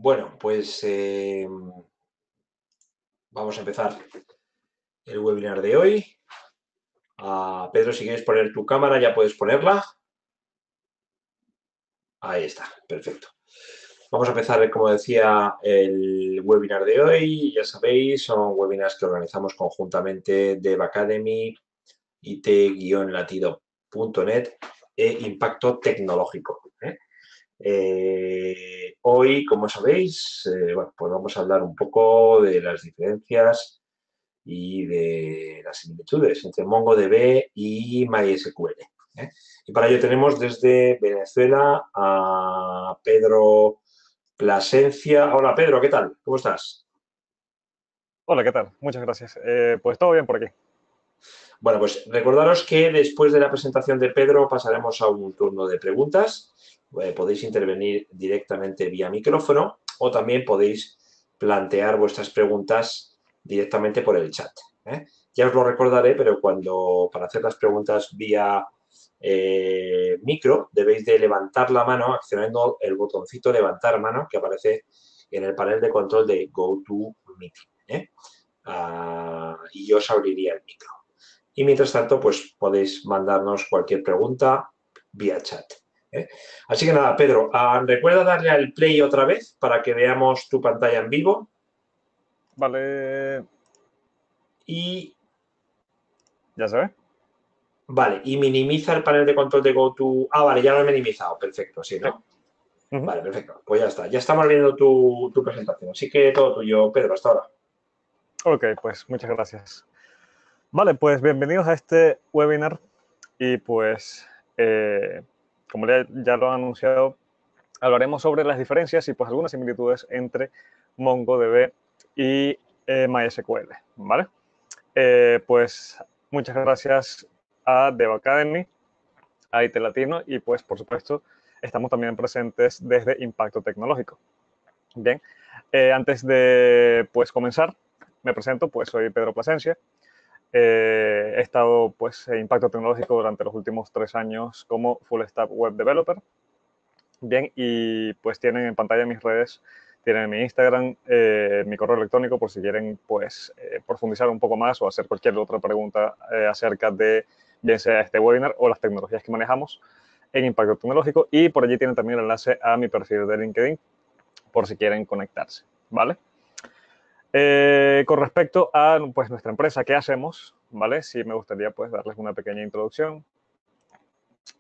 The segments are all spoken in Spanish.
Bueno, pues vamos a empezar el webinar de hoy. Pedro, si quieres poner tu cámara, ya puedes ponerla. Ahí está, perfecto. Vamos a empezar, como decía, el webinar de hoy. Ya sabéis, son webinars que organizamos conjuntamente Dev Academy, it-latido.net e Impacto Tecnológico. Hoy, como sabéis, bueno, pues vamos a hablar un poco de las diferencias y de las similitudes entre MongoDB y MySQL. ¿eh? Y para ello tenemos desde Venezuela a Pedro Plasencia. Hola Pedro, ¿qué tal? ¿Cómo estás? Hola, ¿qué tal? Muchas gracias. Pues todo bien por aquí. Bueno, pues recordaros que después de la presentación de Pedro pasaremos a un turno de preguntas. Podéis intervenir directamente vía micrófono o también podéis plantear vuestras preguntas directamente por el chat. Ya os lo recordaré, pero para hacer las preguntas vía micro debéis de levantar la mano accionando el botoncito levantar mano que aparece en el panel de control de GoToMeeting. Y yo os abriría el micro. Y mientras tanto, pues podéis mandarnos cualquier pregunta vía chat. ¿eh? Así que nada, Pedro, recuerda darle al play otra vez para que veamos tu pantalla en vivo Vale, y, ya se ve. vale, y minimiza el panel de control de GoTo. Vale, ya lo he minimizado, perfecto, sí, Sí. ¿no? Ujú. Vale, perfecto, pues ya está. Ya estamos viendo tu presentación, así que todo tuyo, Pedro, hasta ahora. Ok, pues muchas gracias. Vale, pues bienvenidos a este webinar y pues como ya lo han anunciado, hablaremos sobre las diferencias y pues algunas similitudes entre MongoDB y MySQL, ¿vale? Pues muchas gracias a Dev Academy, a IT Latino y pues por supuesto estamos también presentes desde Impacto Tecnológico. Bien, antes de pues comenzar, me presento, pues soy Pedro Plasencia. He estado pues en Impacto Tecnológico durante los últimos 3 años como Full Stack Web Developer. Bien, y pues tienen en pantalla mis redes, tienen mi Instagram, mi correo electrónico por si quieren pues profundizar un poco más o hacer cualquier otra pregunta acerca de bien sea este webinar o las tecnologías que manejamos en Impacto Tecnológico. Y por allí tienen también el enlace a mi perfil de LinkedIn por si quieren conectarse, ¿vale? Con respecto a pues, nuestra empresa, ¿qué hacemos? ¿Vale? Sí me gustaría pues darles una pequeña introducción.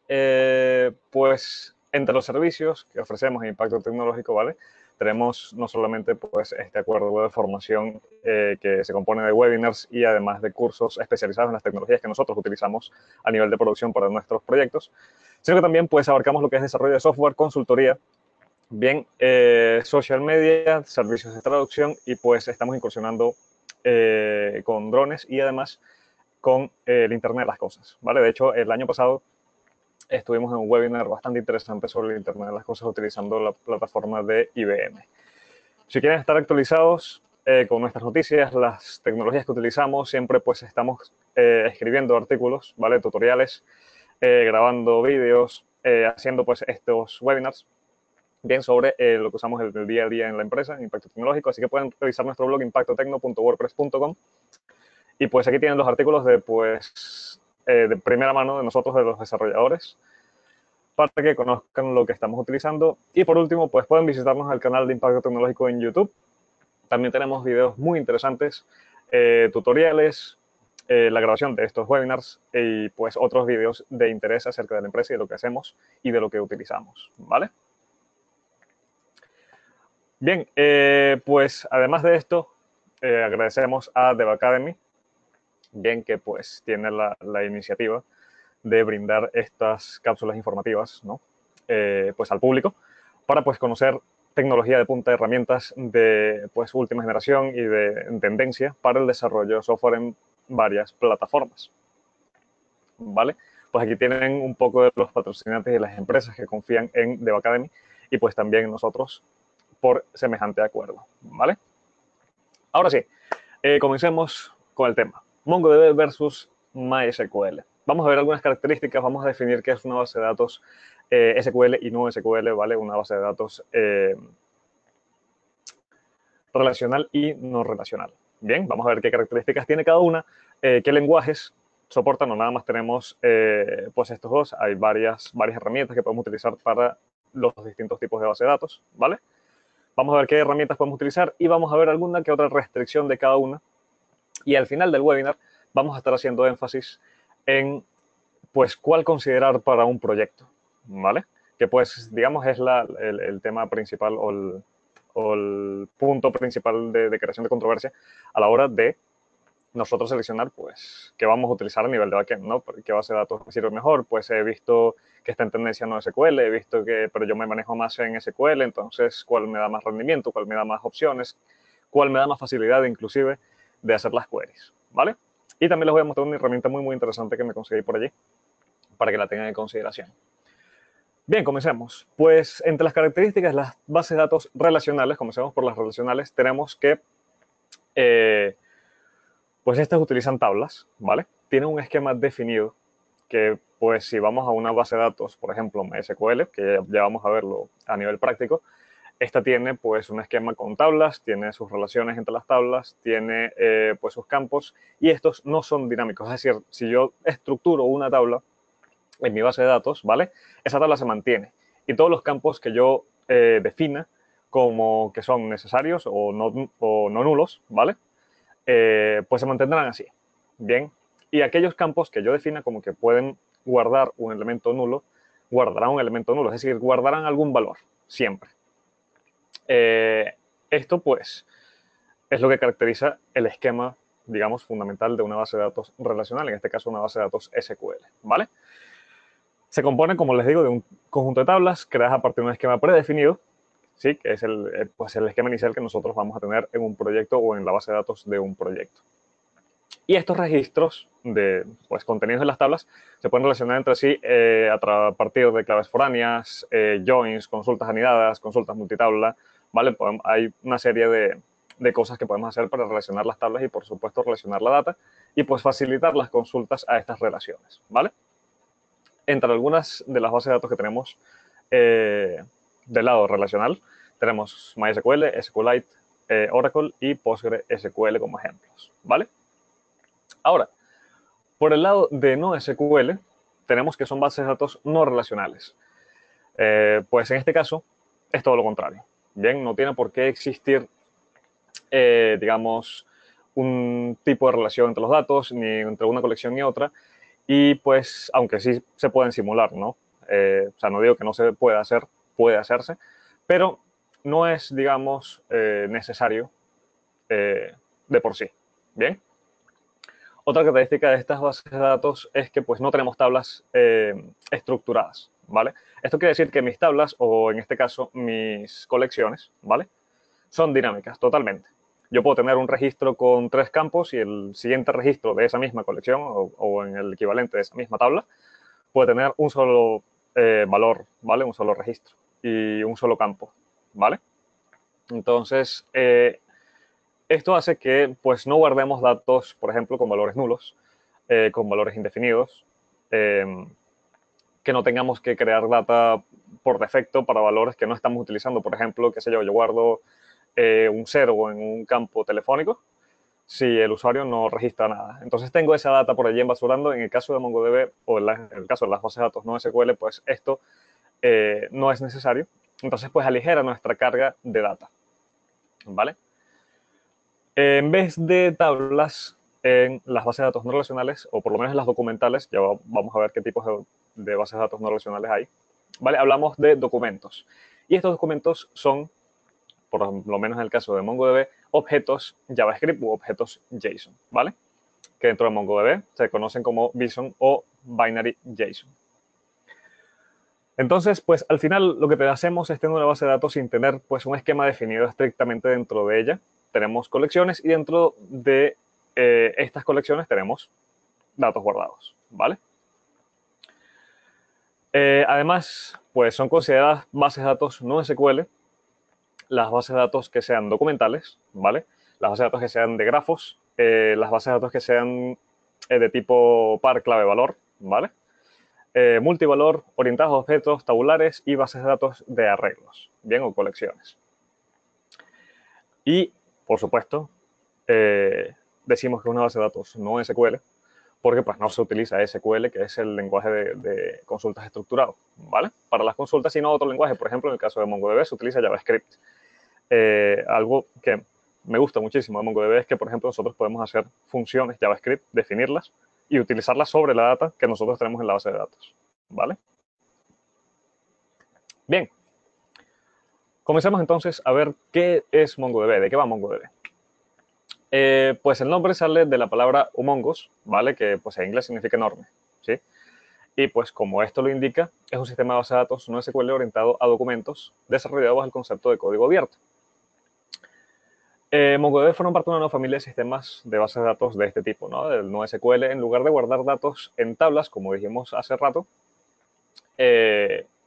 Pues entre los servicios que ofrecemos en Impacto Tecnológico, ¿vale? Tenemos no solamente pues este acuerdo de formación que se compone de webinars y además de cursos especializados en las tecnologías que nosotros utilizamos a nivel de producción para nuestros proyectos, sino que también pues abarcamos lo que es desarrollo de software, consultoría, bien, social media, servicios de traducción y pues estamos incursionando con drones y además con el Internet de las Cosas, ¿vale? De hecho, el año pasado estuvimos en un webinar bastante interesante sobre el Internet de las Cosas utilizando la plataforma de IBM. Si quieren estar actualizados con nuestras noticias, las tecnologías que utilizamos, siempre pues estamos escribiendo artículos, ¿vale? Tutoriales, grabando vídeos, haciendo pues estos webinars bien sobre lo que usamos el día a día en la empresa, en Impacto Tecnológico, así que pueden revisar nuestro blog impactotecno.wordpress.com y pues aquí tienen los artículos de primera mano de nosotros, de los desarrolladores, para que conozcan lo que estamos utilizando. Y por último, pues pueden visitarnos al canal de Impacto Tecnológico en YouTube. También tenemos videos muy interesantes, tutoriales, la grabación de estos webinars y pues otros videos de interés acerca de la empresa y de lo que hacemos y de lo que utilizamos, ¿vale? Bien, pues además de esto, agradecemos a Dev Academy, bien que pues tiene la iniciativa de brindar estas cápsulas informativas, ¿no? Pues al público para pues conocer tecnología de punta, herramientas de pues última generación y de tendencia para el desarrollo de software en varias plataformas, ¿vale? Pues aquí tienen un poco de los patrocinantes y las empresas que confían en Dev Academy y pues también nosotros por semejante acuerdo, ¿vale? Ahora sí, comencemos con el tema. MongoDB versus MySQL. Vamos a ver algunas características, vamos a definir qué es una base de datos SQL y no SQL, ¿vale? Una base de datos relacional y no relacional. Bien, vamos a ver qué características tiene cada una, qué lenguajes soportan. No nada más tenemos pues estos dos, hay varias herramientas que podemos utilizar para los distintos tipos de base de datos, ¿vale? Vamos a ver qué herramientas podemos utilizar y vamos a ver alguna que otra restricción de cada una. Y al final del webinar vamos a estar haciendo énfasis en pues cuál considerar para un proyecto, ¿vale? Que pues digamos es el tema principal o el punto principal de creación de controversia a la hora de nosotros seleccionar pues qué vamos a utilizar a nivel de backend, ¿no? ¿Qué base de datos me sirve mejor? Pues he visto que está en tendencia no SQL, he visto que, pero yo me manejo más en SQL, entonces cuál me da más rendimiento, cuál me da más opciones, cuál me da más facilidad inclusive de hacer las queries, ¿vale? Y también les voy a mostrar una herramienta muy interesante que me conseguí por allí para que la tengan en consideración. Bien, comencemos. Pues entre las características de las bases de datos relacionales, comencemos por las relacionales, tenemos que pues estas utilizan tablas, ¿vale? Tienen un esquema definido que, pues, si vamos a una base de datos, por ejemplo, MySQL, que ya vamos a verlo a nivel práctico, esta tiene, pues, un esquema con tablas, tiene sus relaciones entre las tablas, tiene, pues, sus campos, y estos no son dinámicos. Es decir, si yo estructuro una tabla en mi base de datos, ¿vale? Esa tabla se mantiene. Y todos los campos que yo defina como que son necesarios o no nulos, ¿vale? Pues se mantendrán así. Bien. Y aquellos campos que yo defina como que pueden guardar un elemento nulo, guardarán un elemento nulo, es decir, guardarán algún valor, siempre. Esto, pues, es lo que caracteriza el esquema, digamos, fundamental de una base de datos relacional, en este caso una base de datos SQL, ¿vale? Se compone, como les digo, de un conjunto de tablas creadas a partir de un esquema predefinido, ¿sí? Que es pues el esquema inicial que nosotros vamos a tener en un proyecto o en la base de datos de un proyecto. Y estos registros de pues, contenidos de las tablas se pueden relacionar entre sí a partir de claves foráneas, joins, consultas anidadas, consultas multitabla, ¿vale? Hay una serie de cosas que podemos hacer para relacionar las tablas y, por supuesto, relacionar la data y pues facilitar las consultas a estas relaciones, ¿vale? Entre algunas de las bases de datos que tenemos del lado relacional, tenemos MySQL, SQLite, Oracle y PostgreSQL como ejemplos, ¿vale? Ahora, por el lado de no SQL, tenemos que son bases de datos no relacionales. Pues en este caso es todo lo contrario. Bien, no tiene por qué existir, digamos, un tipo de relación entre los datos, ni entre una colección y otra. Y pues, aunque sí se pueden simular, ¿no? O sea, no digo que no se pueda hacer, puede hacerse, pero no es, digamos, necesario de por sí. Bien. Otra característica de estas bases de datos es que pues no tenemos tablas estructuradas, ¿vale? Esto quiere decir que mis tablas, o en este caso mis colecciones, ¿vale? Son dinámicas totalmente. Yo puedo tener un registro con 3 campos y el siguiente registro de esa misma colección o en el equivalente de esa misma tabla puede tener un solo valor, ¿vale? Un solo registro y un solo campo, ¿vale? Entonces, esto hace que pues, no guardemos datos, por ejemplo, con valores nulos, con valores indefinidos, que no tengamos que crear data por defecto para valores que no estamos utilizando. Por ejemplo, qué sé yo guardo un 0 en un campo telefónico si el usuario no registra nada. Entonces tengo esa data por allí embasurando. En el caso de MongoDB o en el caso de las bases de datos no SQL, pues esto no es necesario. Entonces, pues aligera nuestra carga de data, ¿vale? En vez de tablas en las bases de datos no relacionales, o por lo menos en las documentales, ya vamos a ver qué tipos de bases de datos no relacionales hay, ¿vale? Hablamos de documentos. Y estos documentos son, por lo menos en el caso de MongoDB, objetos JavaScript u objetos JSON, ¿vale? Que dentro de MongoDB se conocen como BSON o Binary JSON. Entonces, pues al final lo que hacemos es tener una base de datos sin tener pues un esquema definido estrictamente dentro de ella. Tenemos colecciones y dentro de estas colecciones tenemos datos guardados, ¿vale? Además, pues son consideradas bases de datos no SQL las bases de datos que sean documentales, ¿vale? Las bases de datos que sean de grafos, las bases de datos que sean de tipo par clave-valor, ¿vale? Multivalor, orientados a objetos, tabulares y bases de datos de arreglos, bien, o colecciones. Y por supuesto, decimos que es una base de datos no SQL, porque pues no se utiliza SQL, que es el lenguaje de consultas estructurado, ¿vale? Para las consultas, sino otro lenguaje. Por ejemplo, en el caso de MongoDB se utiliza JavaScript. Algo que me gusta muchísimo de MongoDB es que, por ejemplo, nosotros podemos hacer funciones JavaScript, definirlas y utilizarlas sobre la data que nosotros tenemos en la base de datos, ¿vale? Bien, comencemos entonces a ver qué es MongoDB, de qué va MongoDB. Pues el nombre sale de la palabra humongous, ¿vale? Que pues en inglés significa enorme, ¿sí? Y pues como esto lo indica, es un sistema de base de datos no SQL orientado a documentos desarrollado bajo el concepto de código abierto. MongoDB forma parte de una nueva familia de sistemas de bases de datos de este tipo, ¿no? Del no SQL, en lugar de guardar datos en tablas, como dijimos hace rato,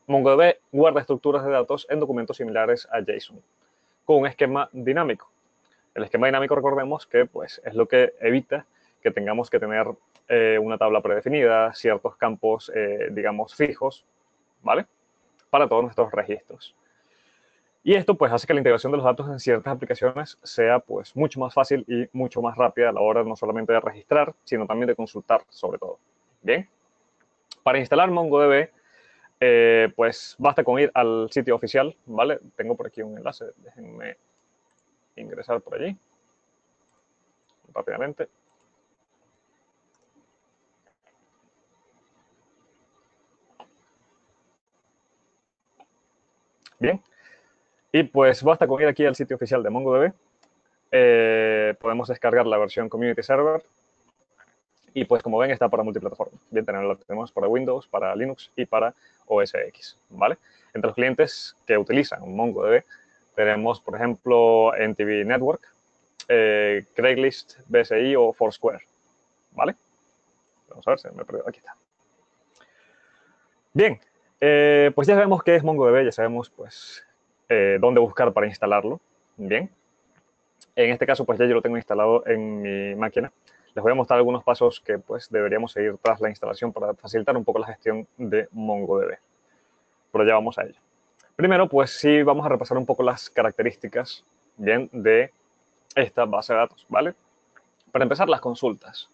MongoDB guarda estructuras de datos en documentos similares a JSON, con un esquema dinámico. El esquema dinámico, recordemos que pues, es lo que evita que tengamos que tener una tabla predefinida, ciertos campos, digamos, fijos, ¿vale? Para todos nuestros registros. Y esto pues hace que la integración de los datos en ciertas aplicaciones sea pues mucho más fácil y mucho más rápida a la hora no solamente de registrar, sino también de consultar sobre todo. Bien, para instalar MongoDB, pues basta con ir al sitio oficial, ¿vale? Tengo por aquí un enlace, déjenme ingresar por allí rápidamente. Bien, y pues basta con ir aquí al sitio oficial de MongoDB. Podemos descargar la versión Community Server y pues como ven está para multiplataforma. Bien, lo tenemos para Windows, para Linux y para OS X, ¿vale? Entre los clientes que utilizan MongoDB tenemos, por ejemplo, NTV Network, Craigslist, BSI o Foursquare, ¿vale? Vamos a ver, se me perdió, aquí está. Bien, pues ya sabemos qué es MongoDB, ya sabemos pues dónde buscar para instalarlo. Bien, en este caso pues ya yo lo tengo instalado en mi máquina. Les voy a mostrar algunos pasos que pues deberíamos seguir tras la instalación para facilitar un poco la gestión de MongoDB. Pero ya vamos a ello. Primero, pues sí vamos a repasar un poco las características, bien, de esta base de datos, ¿vale? Para empezar, las consultas.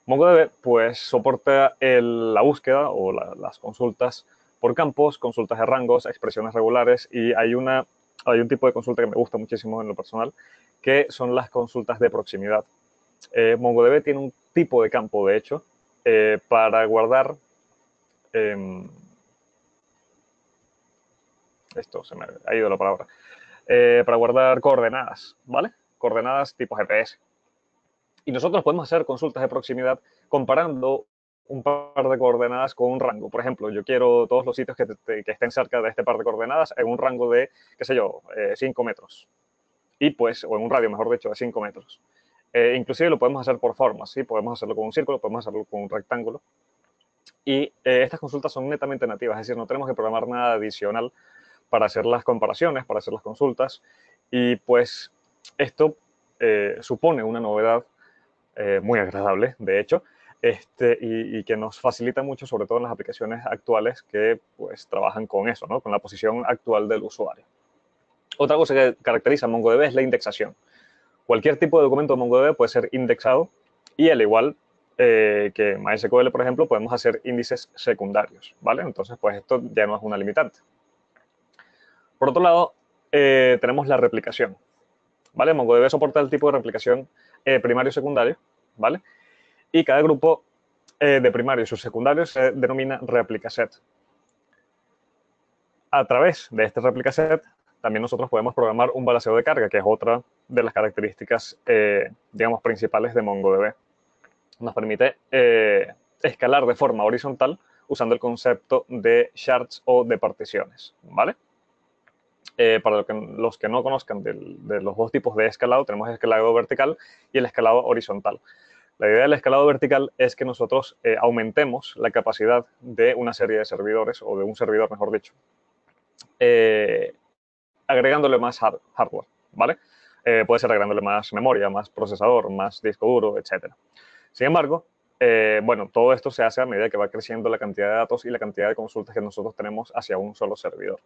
MongoDB pues soporta la búsqueda o las consultas por campos, consultas de rangos, expresiones regulares y hay un tipo de consulta que me gusta muchísimo en lo personal, que son las consultas de proximidad. MongoDB tiene un tipo de campo, de hecho, para guardar... esto se me ha ido la palabra. Para guardar coordenadas, ¿vale? Coordenadas tipo GPS. Y nosotros podemos hacer consultas de proximidad comparando un par de coordenadas con un rango. Por ejemplo, yo quiero todos los sitios que estén cerca de este par de coordenadas en un rango de, qué sé yo, 5 metros. Y pues, o en un radio, mejor dicho, de 5 metros. Inclusive lo podemos hacer por formas, ¿sí? Podemos hacerlo con un círculo, podemos hacerlo con un rectángulo. Y estas consultas son netamente nativas, es decir, no tenemos que programar nada adicional para hacer las comparaciones, para hacer las consultas. Y pues esto supone una novedad muy agradable, de hecho, y que nos facilita mucho, sobre todo en las aplicaciones actuales que pues trabajan con eso, ¿no? Con la posición actual del usuario. Otra cosa que caracteriza a MongoDB es la indexación. Cualquier tipo de documento de MongoDB puede ser indexado y al igual que MySQL, por ejemplo, podemos hacer índices secundarios, ¿vale? Entonces, pues esto ya no es una limitante. Por otro lado, tenemos la replicación, ¿vale? MongoDB soporta el tipo de replicación primario y secundario, ¿vale? Y cada grupo de primarios y sus secundarios se denomina replica set. A través de este replica set, también nosotros podemos programar un balanceo de carga, que es otra de las características, digamos, principales de MongoDB. Nos permite escalar de forma horizontal usando el concepto de shards o de particiones, ¿vale? Para los que no conozcan de los dos tipos de escalado, tenemos el escalado vertical y el escalado horizontal. La idea del escalado vertical es que nosotros aumentemos la capacidad de una serie de servidores, o de un servidor, mejor dicho, agregándole más hardware, ¿vale? Puede ser agregándole más memoria, más procesador, más disco duro, etc. Sin embargo, bueno, todo esto se hace a medida que va creciendo la cantidad de datos y la cantidad de consultas que nosotros tenemos hacia un solo servidor.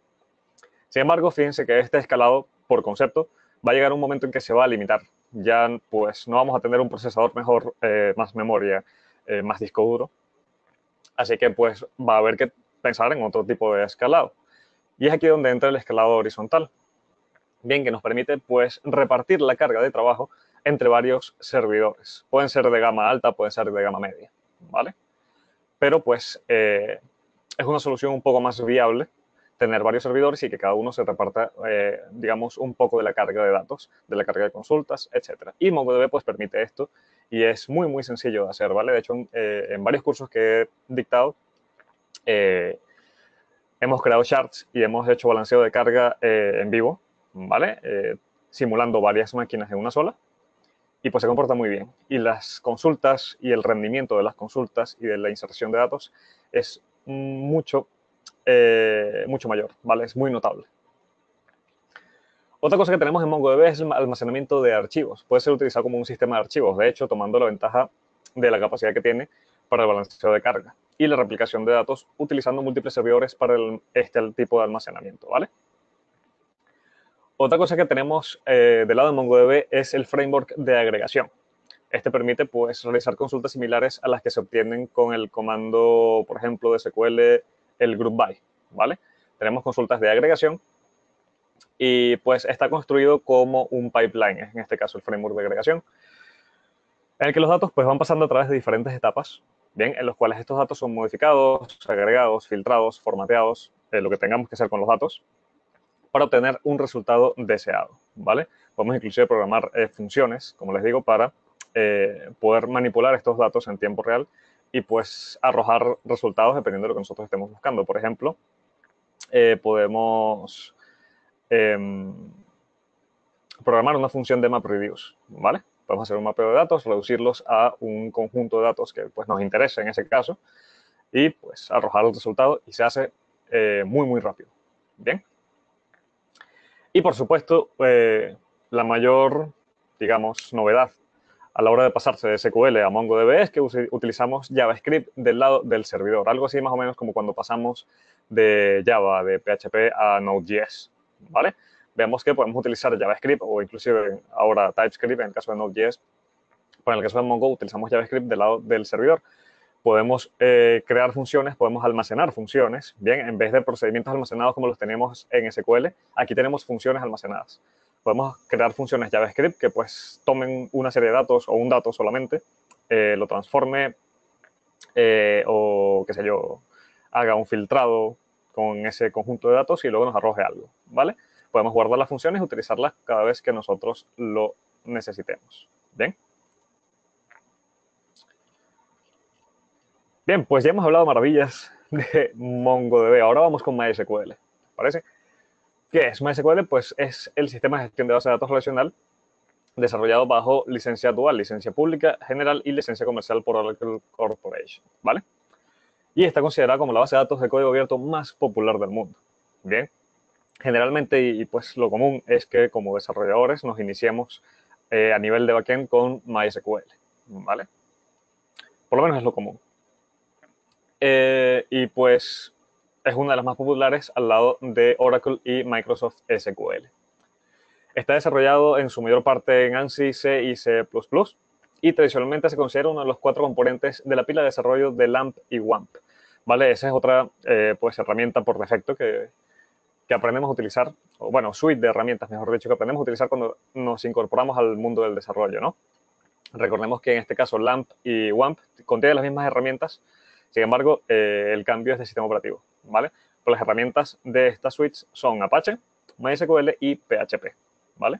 Sin embargo, fíjense que este escalado, por concepto, va a llegar un momento en que se va a limitar. Ya pues no vamos a tener un procesador mejor, más memoria, más disco duro. Así que pues va a haber que pensar en otro tipo de escalado. Y es aquí donde entra el escalado horizontal. Bien, que nos permite pues repartir la carga de trabajo entre varios servidores. Pueden ser de gama alta, pueden ser de gama media, ¿vale? Pero pues es una solución un poco más viable tener varios servidores y que cada uno se reparta, digamos, un poco de la carga de datos, de la carga de consultas, etc. Y MongoDB pues permite esto y es muy, muy sencillo de hacer, ¿vale? De hecho, en varios cursos que he dictado, hemos creado charts y hemos hecho balanceo de carga en vivo, ¿vale? Simulando varias máquinas en una sola y pues se comporta muy bien. Y las consultas y el rendimiento de las consultas y de la inserción de datos es mucho mayor, ¿vale? Es muy notable. Otra cosa que tenemos en MongoDB es el almacenamiento de archivos. Puede ser utilizado como un sistema de archivos, de hecho, tomando la ventaja de la capacidad que tiene para el balanceo de carga y la replicación de datos utilizando múltiples servidores para este tipo de almacenamiento, ¿vale? Otra cosa que tenemos del lado de MongoDB es el framework de agregación. Este permite pues, realizar consultas similares a las que se obtienen con el comando, por ejemplo, de SQL, el group by, ¿vale? Tenemos consultas de agregación y pues está construido como un pipeline, en este caso el framework de agregación, en el que los datos pues van pasando a través de diferentes etapas, bien, en los cuales estos datos son modificados, agregados, filtrados, formateados, lo que tengamos que hacer con los datos, para obtener un resultado deseado, ¿vale? Podemos inclusive programar funciones, como les digo, para poder manipular estos datos en tiempo real y pues arrojar resultados dependiendo de lo que nosotros estemos buscando. Por ejemplo, podemos programar una función de MapReduce, ¿vale? Podemos hacer un mapeo de datos, reducirlos a un conjunto de datos que pues, nos interese en ese caso y pues arrojar el resultado y se hace muy, muy rápido. Bien. Y por supuesto, la mayor, digamos, novedad a la hora de pasarse de SQL a MongoDB es que utilizamos JavaScript del lado del servidor. Algo así más o menos como cuando pasamos de Java, de PHP a Node.js, ¿vale? Vemos que podemos utilizar JavaScript o inclusive ahora TypeScript en el caso de Node.js. Pero en el caso de Mongo utilizamos JavaScript del lado del servidor. Podemos crear funciones, podemos almacenar funciones. Bien, en vez de procedimientos almacenados como los tenemos en SQL, aquí tenemos funciones almacenadas. Podemos crear funciones JavaScript que pues tomen una serie de datos o un dato solamente, lo transforme o qué sé yo, haga un filtrado con ese conjunto de datos y luego nos arroje algo, ¿vale? Podemos guardar las funciones y utilizarlas cada vez que nosotros lo necesitemos. Bien. Bien, pues ya hemos hablado maravillas de MongoDB. Ahora vamos con MySQL. ¿Parece? ¿Qué es MySQL? Pues es el sistema de gestión de base de datos relacional desarrollado bajo licencia dual, licencia pública general y licencia comercial por Oracle Corporation, ¿vale? Y está considerada como la base de datos de código abierto más popular del mundo. Bien, generalmente y pues lo común es que como desarrolladores nos iniciemos a nivel de backend con MySQL, ¿vale? Por lo menos es lo común. Y pues es una de las más populares al lado de Oracle y Microsoft SQL. Está desarrollado en su mayor parte en ANSI, C y C++, y tradicionalmente se considera uno de los 4 componentes de la pila de desarrollo de LAMP y WAMP. ¿Vale? Esa es otra pues, herramienta por defecto que aprendemos a utilizar, o bueno, suite de herramientas, mejor dicho, que aprendemos a utilizar cuando nos incorporamos al mundo del desarrollo, ¿no? Recordemos que en este caso LAMP y WAMP contienen las mismas herramientas, sin embargo, el cambio es de sistema operativo, ¿vale? Pues las herramientas de estas suites son Apache, MySQL y PHP, ¿vale?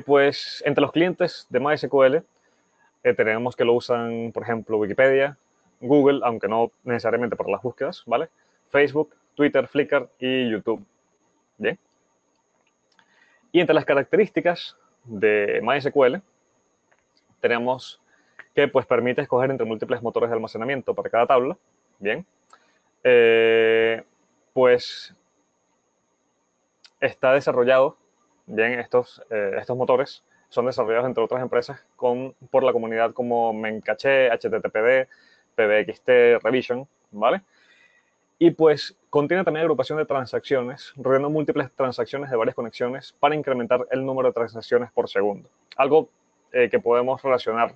Pues entre los clientes de MySQL tenemos que lo usan, por ejemplo, Wikipedia, Google, aunque no necesariamente para las búsquedas, ¿vale? Facebook, Twitter, Flickr y YouTube. Bien. Y entre las características de MySQL tenemos que pues, permite escoger entre múltiples motores de almacenamiento para cada tabla. Bien. Pues está desarrollado, bien, estos motores son desarrollados entre otras empresas por la comunidad como Memcache, HTTPD, PBXT, Revision, ¿vale? Y pues contiene también agrupación de transacciones, reuniendo múltiples transacciones de varias conexiones para incrementar el número de transacciones por segundo. Algo que podemos relacionar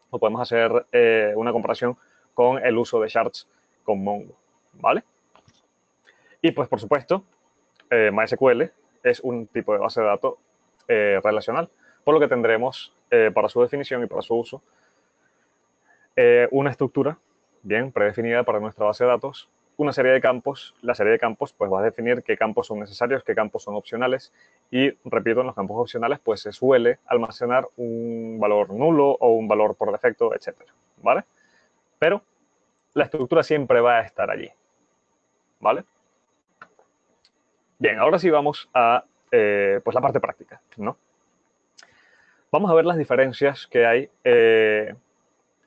o podemos hacer una comparación con el uso de shards con Mongo, ¿vale? Y pues por supuesto, MySQL es un tipo de base de datos relacional, por lo que tendremos para su definición y para su uso una estructura bien predefinida para nuestra base de datos, una serie de campos. La serie de campos pues va a definir qué campos son necesarios, qué campos son opcionales y, repito, en los campos opcionales pues se suele almacenar un valor nulo o un valor por defecto, etcétera, ¿vale? Pero la estructura siempre va a estar allí, ¿vale? Bien, ahora sí vamos a pues la parte práctica, ¿no? Vamos a ver las diferencias que hay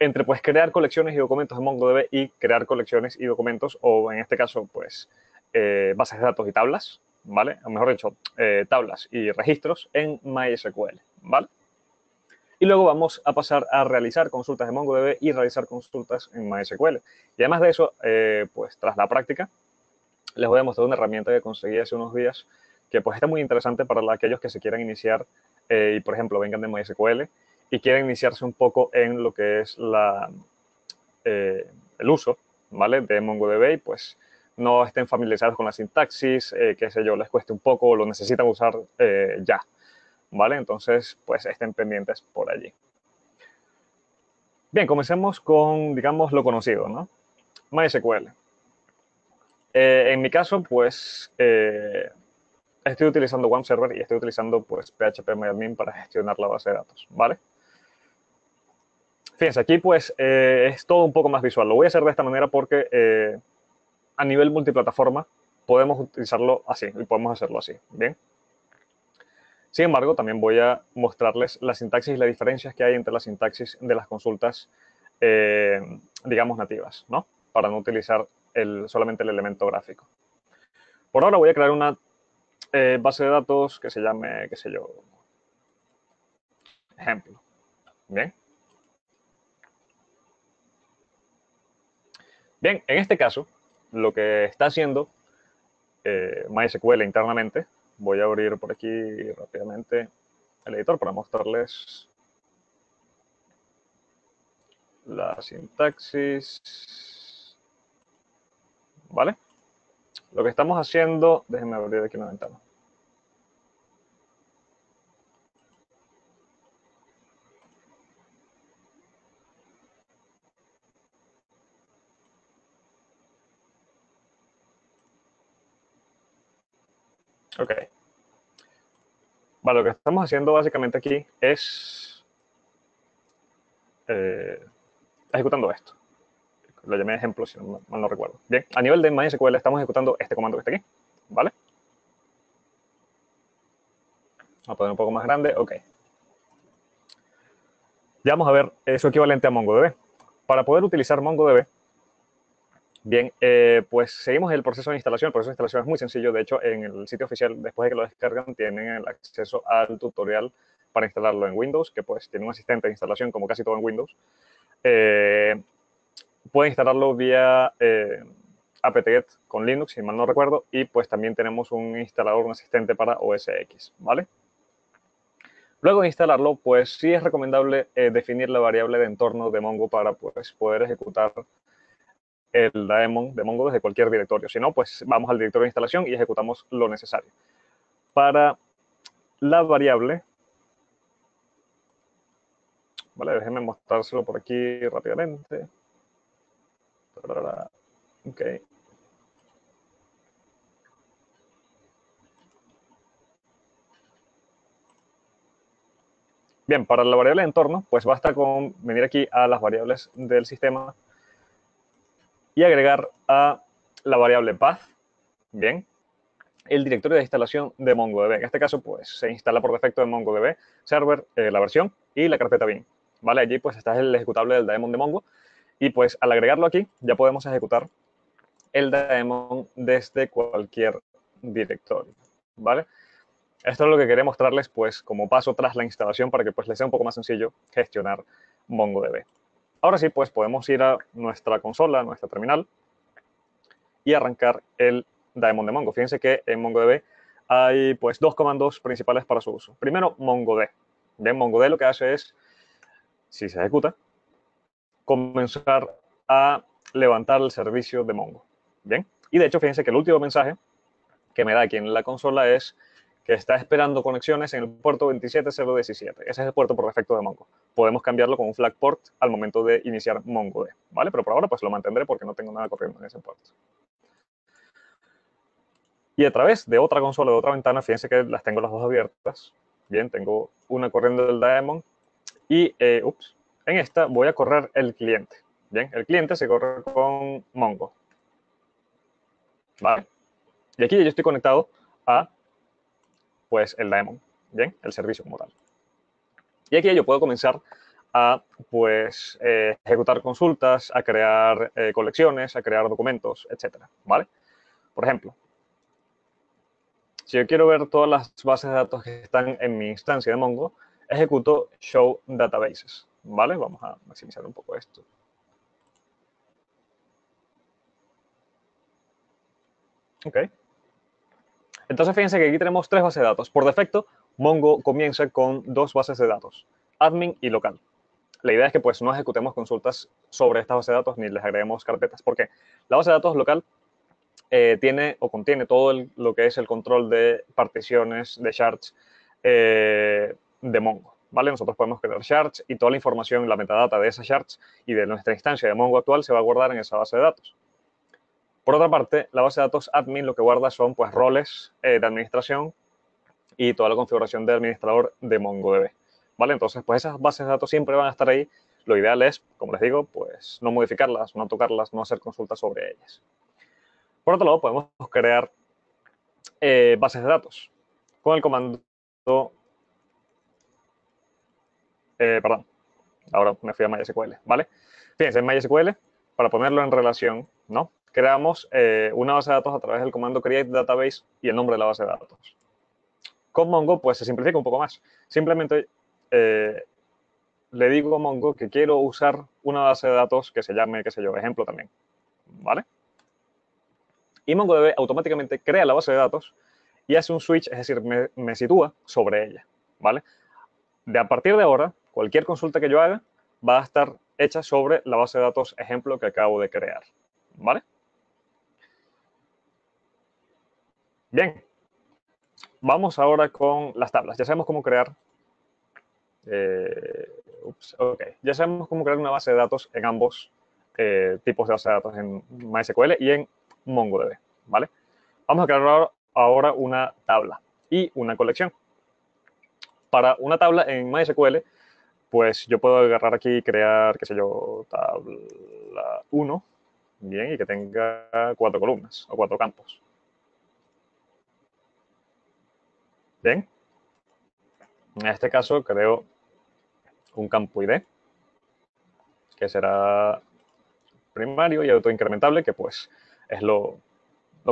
entre pues crear colecciones y documentos en MongoDB y crear colecciones y documentos, o en este caso, pues bases de datos y tablas, ¿vale? O mejor dicho, tablas y registros en MySQL, ¿vale? Y luego vamos a pasar a realizar consultas en MongoDB y realizar consultas en MySQL. Y además de eso, pues tras la práctica, les voy a mostrar una herramienta que conseguí hace unos días que pues está muy interesante para aquellos que se quieran iniciar y, por ejemplo, vengan de MySQL y quieren iniciarse un poco en lo que es el uso, ¿vale? De MongoDB y pues no estén familiarizados con la sintaxis, qué sé yo, les cueste un poco o lo necesitan usar ya, ¿vale? Entonces, pues estén pendientes por allí. Bien, comencemos con, digamos, lo conocido, ¿no? MySQL. En mi caso, pues estoy utilizando OneServer y estoy utilizando pues PHPMyAdmin para gestionar la base de datos, ¿vale? Fíjense, aquí pues es todo un poco más visual. Lo voy a hacer de esta manera porque a nivel multiplataforma podemos utilizarlo así y podemos hacerlo así, ¿bien? Sin embargo, también voy a mostrarles la sintaxis y las diferencias que hay entre la sintaxis de las consultas, digamos, nativas, ¿no? Para no utilizar solamente el elemento gráfico. Por ahora voy a crear una base de datos que se llame, qué sé yo, ejemplo. Bien. Bien, en este caso, lo que está haciendo MySQL internamente, voy a abrir por aquí rápidamente el editor para mostrarles la sintaxis. ¿Vale? Lo que estamos haciendo, déjenme abrir aquí una ventana. Ok. Vale, lo que estamos haciendo básicamente aquí es ejecutando esto. Lo llamé ejemplo, si no, mal no recuerdo. Bien, a nivel de MySQL estamos ejecutando este comando que está aquí. ¿Vale? Vamos a poner un poco más grande. Ok. Ya vamos a ver su equivalente a MongoDB. Para poder utilizar MongoDB, bien, pues seguimos el proceso de instalación. El proceso de instalación es muy sencillo. De hecho, en el sitio oficial, después de que lo descargan, tienen el acceso al tutorial para instalarlo en Windows, que pues tiene un asistente de instalación como casi todo en Windows. Pueden instalarlo vía apt-get con Linux, si mal no recuerdo, y pues también tenemos un instalador, un asistente para OS X, ¿vale? Luego de instalarlo, pues sí es recomendable definir la variable de entorno de Mongo para pues, poder ejecutar el daemon de Mongo desde cualquier directorio. Si no, pues vamos al directorio de instalación y ejecutamos lo necesario. Para la vale, déjenme mostrárselo por aquí rápidamente. Ok. Bien, para la variable de entorno, pues basta con venir aquí a las variables del sistema y agregar a la variable path, bien, el directorio de instalación de MongoDB. En este caso, pues se instala por defecto en MongoDB server la versión y la carpeta bin. ¿Vale? Allí pues está el ejecutable del daemon de Mongo y pues al agregarlo aquí ya podemos ejecutar el daemon desde cualquier directorio. ¿Vale? Esto es lo que quería mostrarles pues como paso tras la instalación para que pues les sea un poco más sencillo gestionar MongoDB. Ahora sí, pues podemos ir a nuestra consola, a nuestra terminal y arrancar el daemon de Mongo. Fíjense que en MongoDB hay pues dos comandos principales para su uso. Primero, MongoD. Bien, MongoD lo que hace es, si se ejecuta, comenzar a levantar el servicio de Mongo. Bien, y de hecho, fíjense que el último mensaje que me da aquí en la consola es que está esperando conexiones en el puerto 27017. Ese es el puerto por defecto de Mongo. Podemos cambiarlo con un flag port al momento de iniciar MongoD, ¿vale? Pero por ahora pues lo mantendré porque no tengo nada corriendo en ese puerto. Y a través de otra consola, de otra ventana, fíjense que las tengo las dos abiertas. Bien, tengo una corriendo del daemon y, en esta voy a correr el cliente. Bien, el cliente se corre con Mongo. ¿Vale? Y aquí yo estoy conectado a, pues, el daemon. Bien, el servicio como tal. Y aquí yo puedo comenzar a, pues, ejecutar consultas, a crear colecciones, a crear documentos, etcétera. ¿Vale? Por ejemplo, si yo quiero ver todas las bases de datos que están en mi instancia de Mongo, ejecuto show databases. ¿Vale? Vamos a maximizar un poco esto. Ok. Entonces, fíjense que aquí tenemos tres bases de datos. Por defecto, Mongo comienza con dos bases de datos, admin y local. La idea es que pues no ejecutemos consultas sobre esta base de datos ni les agreguemos carpetas. ¿Por qué? La base de datos local tiene o contiene todo lo que es el control de particiones, de shards de Mongo. ¿Vale? Nosotros podemos crear shards y toda la información, la metadata de esas shards y de nuestra instancia de Mongo actual se va a guardar en esa base de datos. Por otra parte, la base de datos admin lo que guarda son pues roles de administración y toda la configuración de administrador de MongoDB. ¿Vale? Entonces, pues esas bases de datos siempre van a estar ahí. Lo ideal es, como les digo, pues no modificarlas, no tocarlas, no hacer consultas sobre ellas. Por otro lado, podemos crear bases de datos con el comando, perdón, ahora me fui a MySQL, ¿vale? Fíjense, en MySQL, para ponerlo en relación, ¿no? Creamos una base de datos a través del comando create database y el nombre de la base de datos. Con Mongo, pues se simplifica un poco más. Simplemente le digo a Mongo que quiero usar una base de datos que se llame, qué sé yo, ejemplo también, ¿vale? Y MongoDB automáticamente crea la base de datos y hace un switch, es decir, me sitúa sobre ella, ¿vale? De a partir de ahora, cualquier consulta que yo haga va a estar hecha sobre la base de datos ejemplo que acabo de crear, ¿vale? Bien, vamos ahora con las tablas. Ya sabemos cómo crear ya sabemos cómo crear una base de datos en ambos tipos de base de datos, en MySQL y en MongoDB, ¿vale? Vamos a crear ahora una tabla y una colección. Para una tabla en MySQL, pues yo puedo agarrar aquí y crear, qué sé yo, tabla 1, bien, y que tenga 4 columnas o 4 campos. Bien. En este caso creo un campo ID, que será primario y autoincrementable, que pues es lo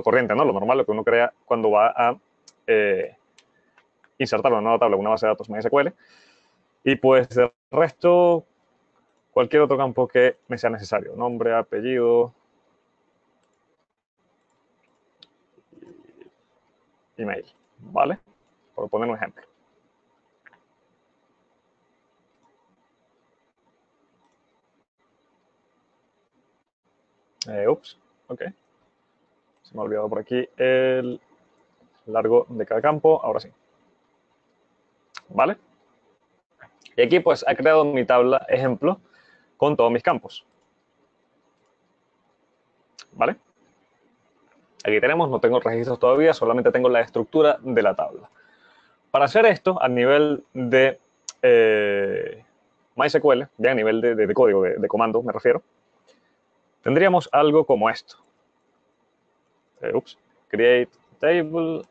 corriente, ¿no? Lo normal, lo que uno crea cuando va a insertar una nueva tabla, una base de datos MySQL. Y pues del resto, cualquier otro campo que me sea necesario. Nombre, apellido, email, ¿vale? Por poner un ejemplo. Ok. Se me ha olvidado por aquí el largo de cada campo. Ahora sí. ¿Vale? Y aquí pues ha creado mi tabla ejemplo con todos mis campos. ¿Vale? Aquí tenemos, no tengo registros todavía, solamente tengo la estructura de la tabla. Para hacer esto, a nivel de MySQL, ya a nivel de código, de comandos me refiero, tendríamos algo como esto. Create table,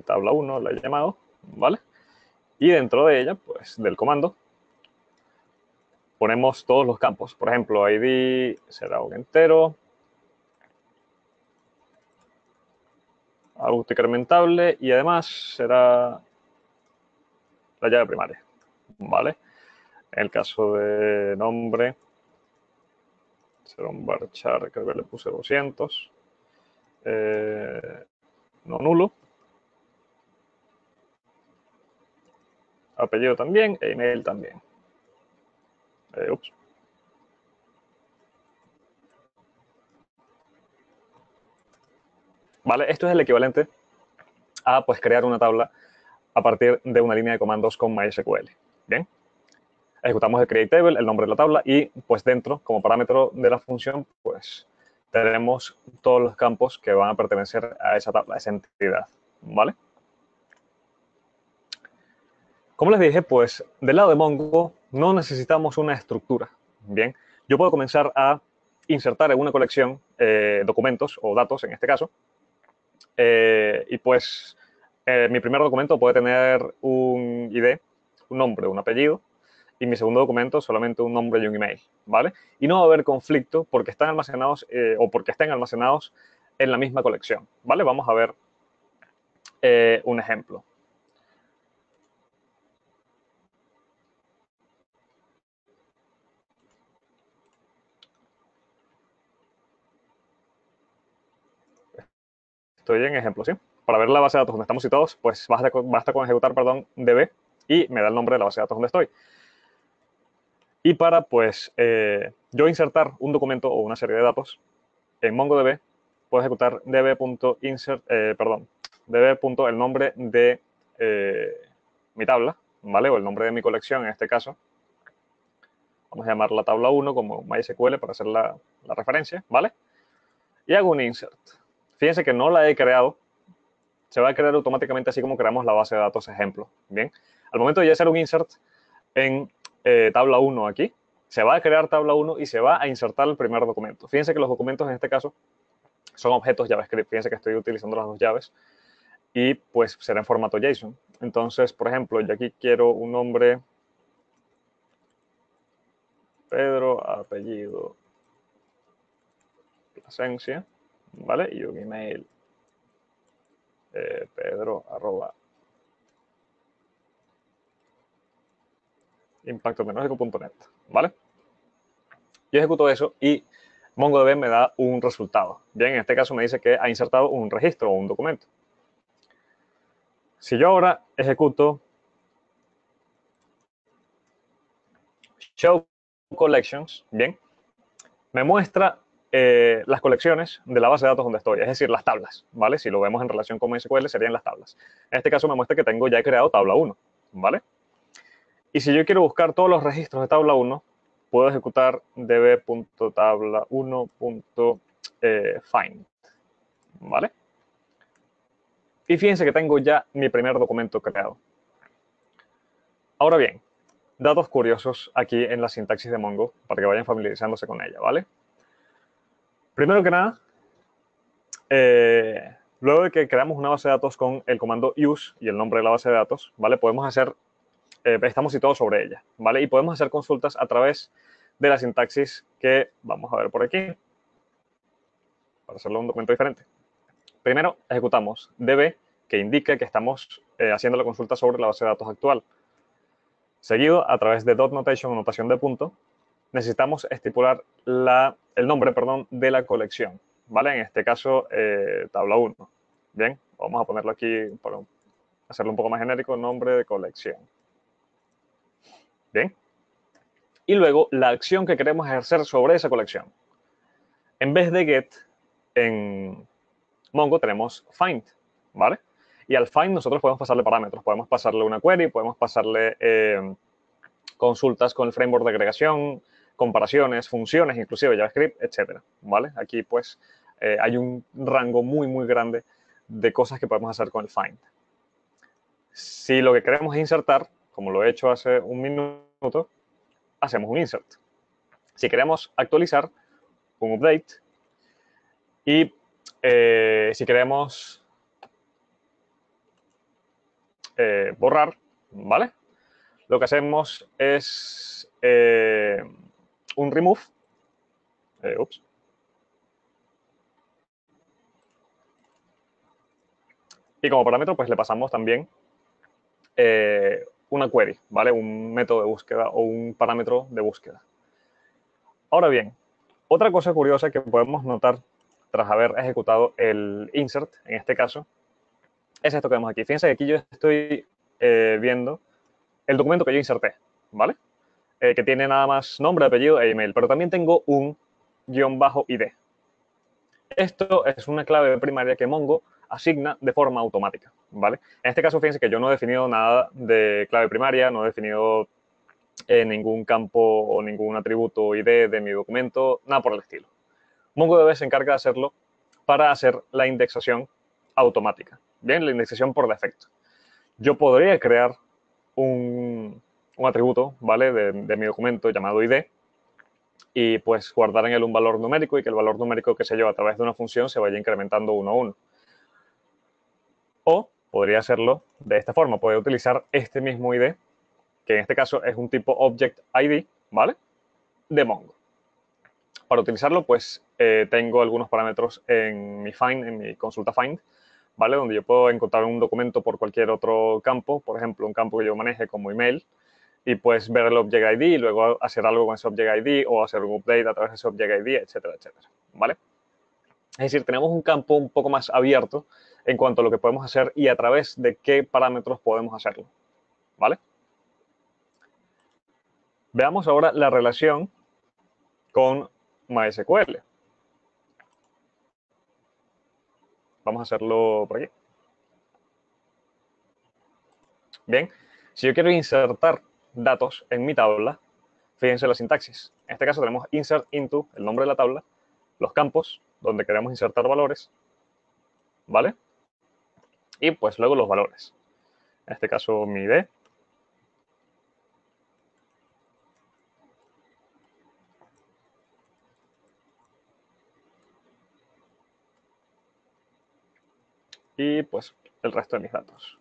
tabla 1, la he llamado, ¿vale? Y dentro de ella, pues del comando, ponemos todos los campos. Por ejemplo, ID será un entero, autoincrementable y además será la llave primaria, ¿vale? En el caso de nombre será un varchar, creo que le puse 200. No nulo. Apellido también, e email también. Ups. Vale, esto es el equivalente a pues, crear una tabla a partir de una línea de comandos con MySQL. Bien. Ejecutamos el create table, el nombre de la tabla, y pues dentro, como parámetro de la función, pues tenemos todos los campos que van a pertenecer a esa tabla, a esa entidad. ¿Vale? Como les dije, pues del lado de Mongo no necesitamos una estructura. Bien, yo puedo comenzar a insertar en una colección documentos o datos, en este caso, y pues mi primer documento puede tener un ID, un nombre, un apellido, y mi segundo documento solamente un nombre y un email, ¿vale? Y no va a haber conflicto porque están almacenados o porque estén almacenados en la misma colección, ¿vale? Vamos a ver un ejemplo. Estoy en ejemplo, ¿sí? Para ver la base de datos donde estamos situados, pues basta con ejecutar, perdón, db y me da el nombre de la base de datos donde estoy. Y para, pues, yo insertar un documento o una serie de datos en MongoDB, puedo ejecutar db.insert, db. El nombre de mi tabla, ¿vale? O el nombre de mi colección en este caso. Vamos a llamar la tabla 1 como MySQL para hacer la referencia, ¿vale? Y hago un insert. Fíjense que no la he creado. Se va a crear automáticamente así como creamos la base de datos ejemplo. Bien, al momento de ya hacer un insert en tabla 1 aquí, se va a crear tabla 1 y se va a insertar el primer documento. Fíjense que los documentos en este caso son objetos JavaScript. Fíjense que estoy utilizando las dos llaves y pues será en formato JSON. Entonces, por ejemplo, yo aquí quiero un nombre Pedro, apellido Plasencia, ¿vale? Y un email pedro arroba impactotecnológico.net, ¿vale? Yo ejecuto eso y MongoDB me da un resultado. Bien, en este caso me dice que ha insertado un registro o un documento. Si yo ahora ejecuto show collections, bien, me muestra las colecciones de la base de datos donde estoy, es decir, las tablas, ¿vale? Si lo vemos en relación con MySQL, serían las tablas. En este caso me muestra que tengo ya creado tabla 1, ¿vale? Y si yo quiero buscar todos los registros de tabla 1, puedo ejecutar db.tabla1.find, ¿vale? Y fíjense que tengo ya mi primer documento creado. Ahora bien, datos curiosos aquí en la sintaxis de Mongo para que vayan familiarizándose con ella, ¿vale? Primero que nada, luego de que creamos una base de datos con el comando use y el nombre de la base de datos, ¿vale? Podemos hacer, estamos situados sobre ella, ¿vale? Y podemos hacer consultas a través de la sintaxis que vamos a ver por aquí, para hacerlo un documento diferente. Primero, ejecutamos db, que indica que estamos haciendo la consulta sobre la base de datos actual. Seguido, a través de dot notation o notación de punto, necesitamos estipular el nombre, perdón, de la colección, ¿vale? En este caso, tabla 1. Bien, vamos a ponerlo aquí para hacerlo un poco más genérico, nombre de colección. Bien. Y luego, la acción que queremos ejercer sobre esa colección. En vez de get, en Mongo tenemos find, ¿vale? Y al find nosotros podemos pasarle parámetros, podemos pasarle una query, podemos pasarle consultas con el framework de agregación, comparaciones, funciones, inclusive JavaScript, etcétera, ¿vale? Aquí pues hay un rango muy, muy grande de cosas que podemos hacer con el find. Si lo que queremos es insertar, como lo he hecho hace un minuto, hacemos un insert. Si queremos actualizar, un update. Y si queremos borrar, ¿vale? Lo que hacemos es un remove. Ups. Y como parámetro, pues le pasamos también una query, ¿vale? Un método de búsqueda o un parámetro de búsqueda. Ahora bien, Otra cosa curiosa que podemos notar tras haber ejecutado el insert, en este caso, es esto que vemos aquí. Fíjense que aquí yo estoy viendo el documento que yo inserté, ¿vale? Que tiene nada más nombre, apellido e email, pero también tengo un _id. Esto es una clave primaria que Mongo asigna de forma automática, ¿vale? En este caso, fíjense que yo no he definido nada de clave primaria, no he definido ningún campo o ningún atributo ID de mi documento, nada por el estilo. MongoDB se encarga de hacerlo para hacer la indexación automática, bien, la indexación por defecto. Yo podría crear un atributo, ¿vale? De mi documento llamado ID y pues guardar en él un valor numérico y que el valor numérico que se lleva a través de una función se vaya incrementando uno a uno. O podría hacerlo de esta forma, podría utilizar este mismo ID, que en este caso es un tipo Object ID, ¿vale? De Mongo. Para utilizarlo, pues tengo algunos parámetros en mi find, en mi consulta find, ¿vale? Donde yo puedo encontrar un documento por cualquier otro campo, por ejemplo, un campo que yo maneje como email, y pues ver el Object ID y luego hacer algo con ese Object ID o hacer un update a través de ese Object ID, etcétera, etcétera, ¿vale? Es decir, tenemos un campo un poco más abierto en cuanto a lo que podemos hacer y a través de qué parámetros podemos hacerlo, ¿vale? Veamos ahora la relación con MySQL. Vamos a hacerlo por aquí. Bien, si yo quiero insertar datos en mi tabla, fíjense la sintaxis. En este caso tenemos insert into, el nombre de la tabla, los campos donde queremos insertar valores, ¿vale? Y pues luego los valores. En este caso mi ID. Y pues el resto de mis datos.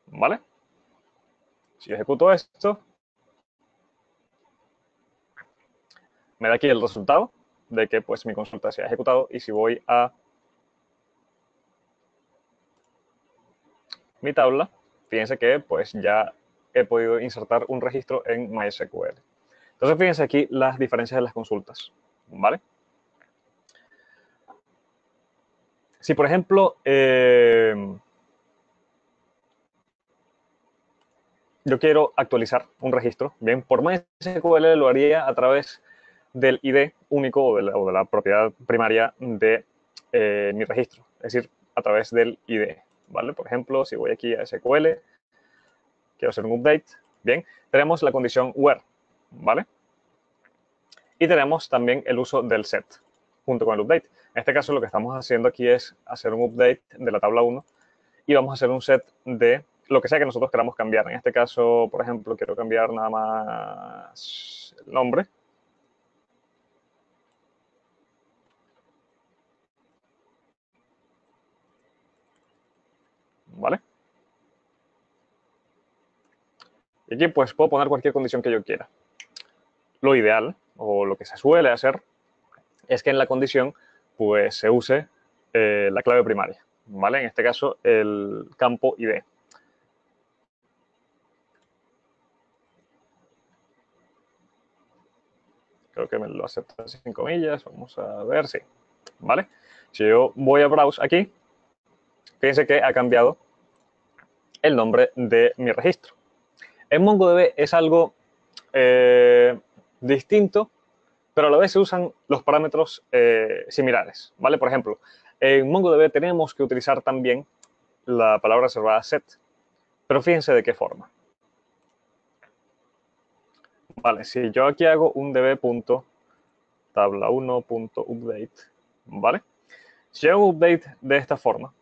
¿Vale? Si ejecuto esto, me da aquí el resultado de que pues mi consulta se ha ejecutado. Y si voy a mi tabla, fíjense que pues ya he podido insertar un registro en MySQL. Entonces fíjense aquí las diferencias de las consultas, ¿vale? Si por ejemplo yo quiero actualizar un registro, bien, por MySQL lo haría a través del ID único o de la propiedad primaria de mi registro, es decir, a través del ID, ¿vale? Por ejemplo, si voy aquí a SQL, quiero hacer un update, bien, tenemos la condición where, ¿vale? Y tenemos también el uso del set junto con el update. En este caso lo que estamos haciendo aquí es hacer un update de la tabla 1 y vamos a hacer un set de lo que sea que nosotros queramos cambiar. En este caso, por ejemplo, quiero cambiar nada más el nombre. ¿Vale? Y aquí pues puedo poner cualquier condición que yo quiera. Lo ideal, o lo que se suele hacer, es que en la condición pues se use la clave primaria, ¿vale? En este caso el campo ID. Creo que me lo acepta sin comillas, vamos a ver, sí, ¿vale? Si yo voy a browse aquí, fíjense que ha cambiado el nombre de mi registro. En MongoDB es algo distinto, pero a la vez se usan los parámetros similares, ¿vale? Por ejemplo, en MongoDB tenemos que utilizar también la palabra reservada set, pero fíjense de qué forma. Vale, si yo aquí hago un db.tabla1.update, ¿vale? Si hago un update de esta forma,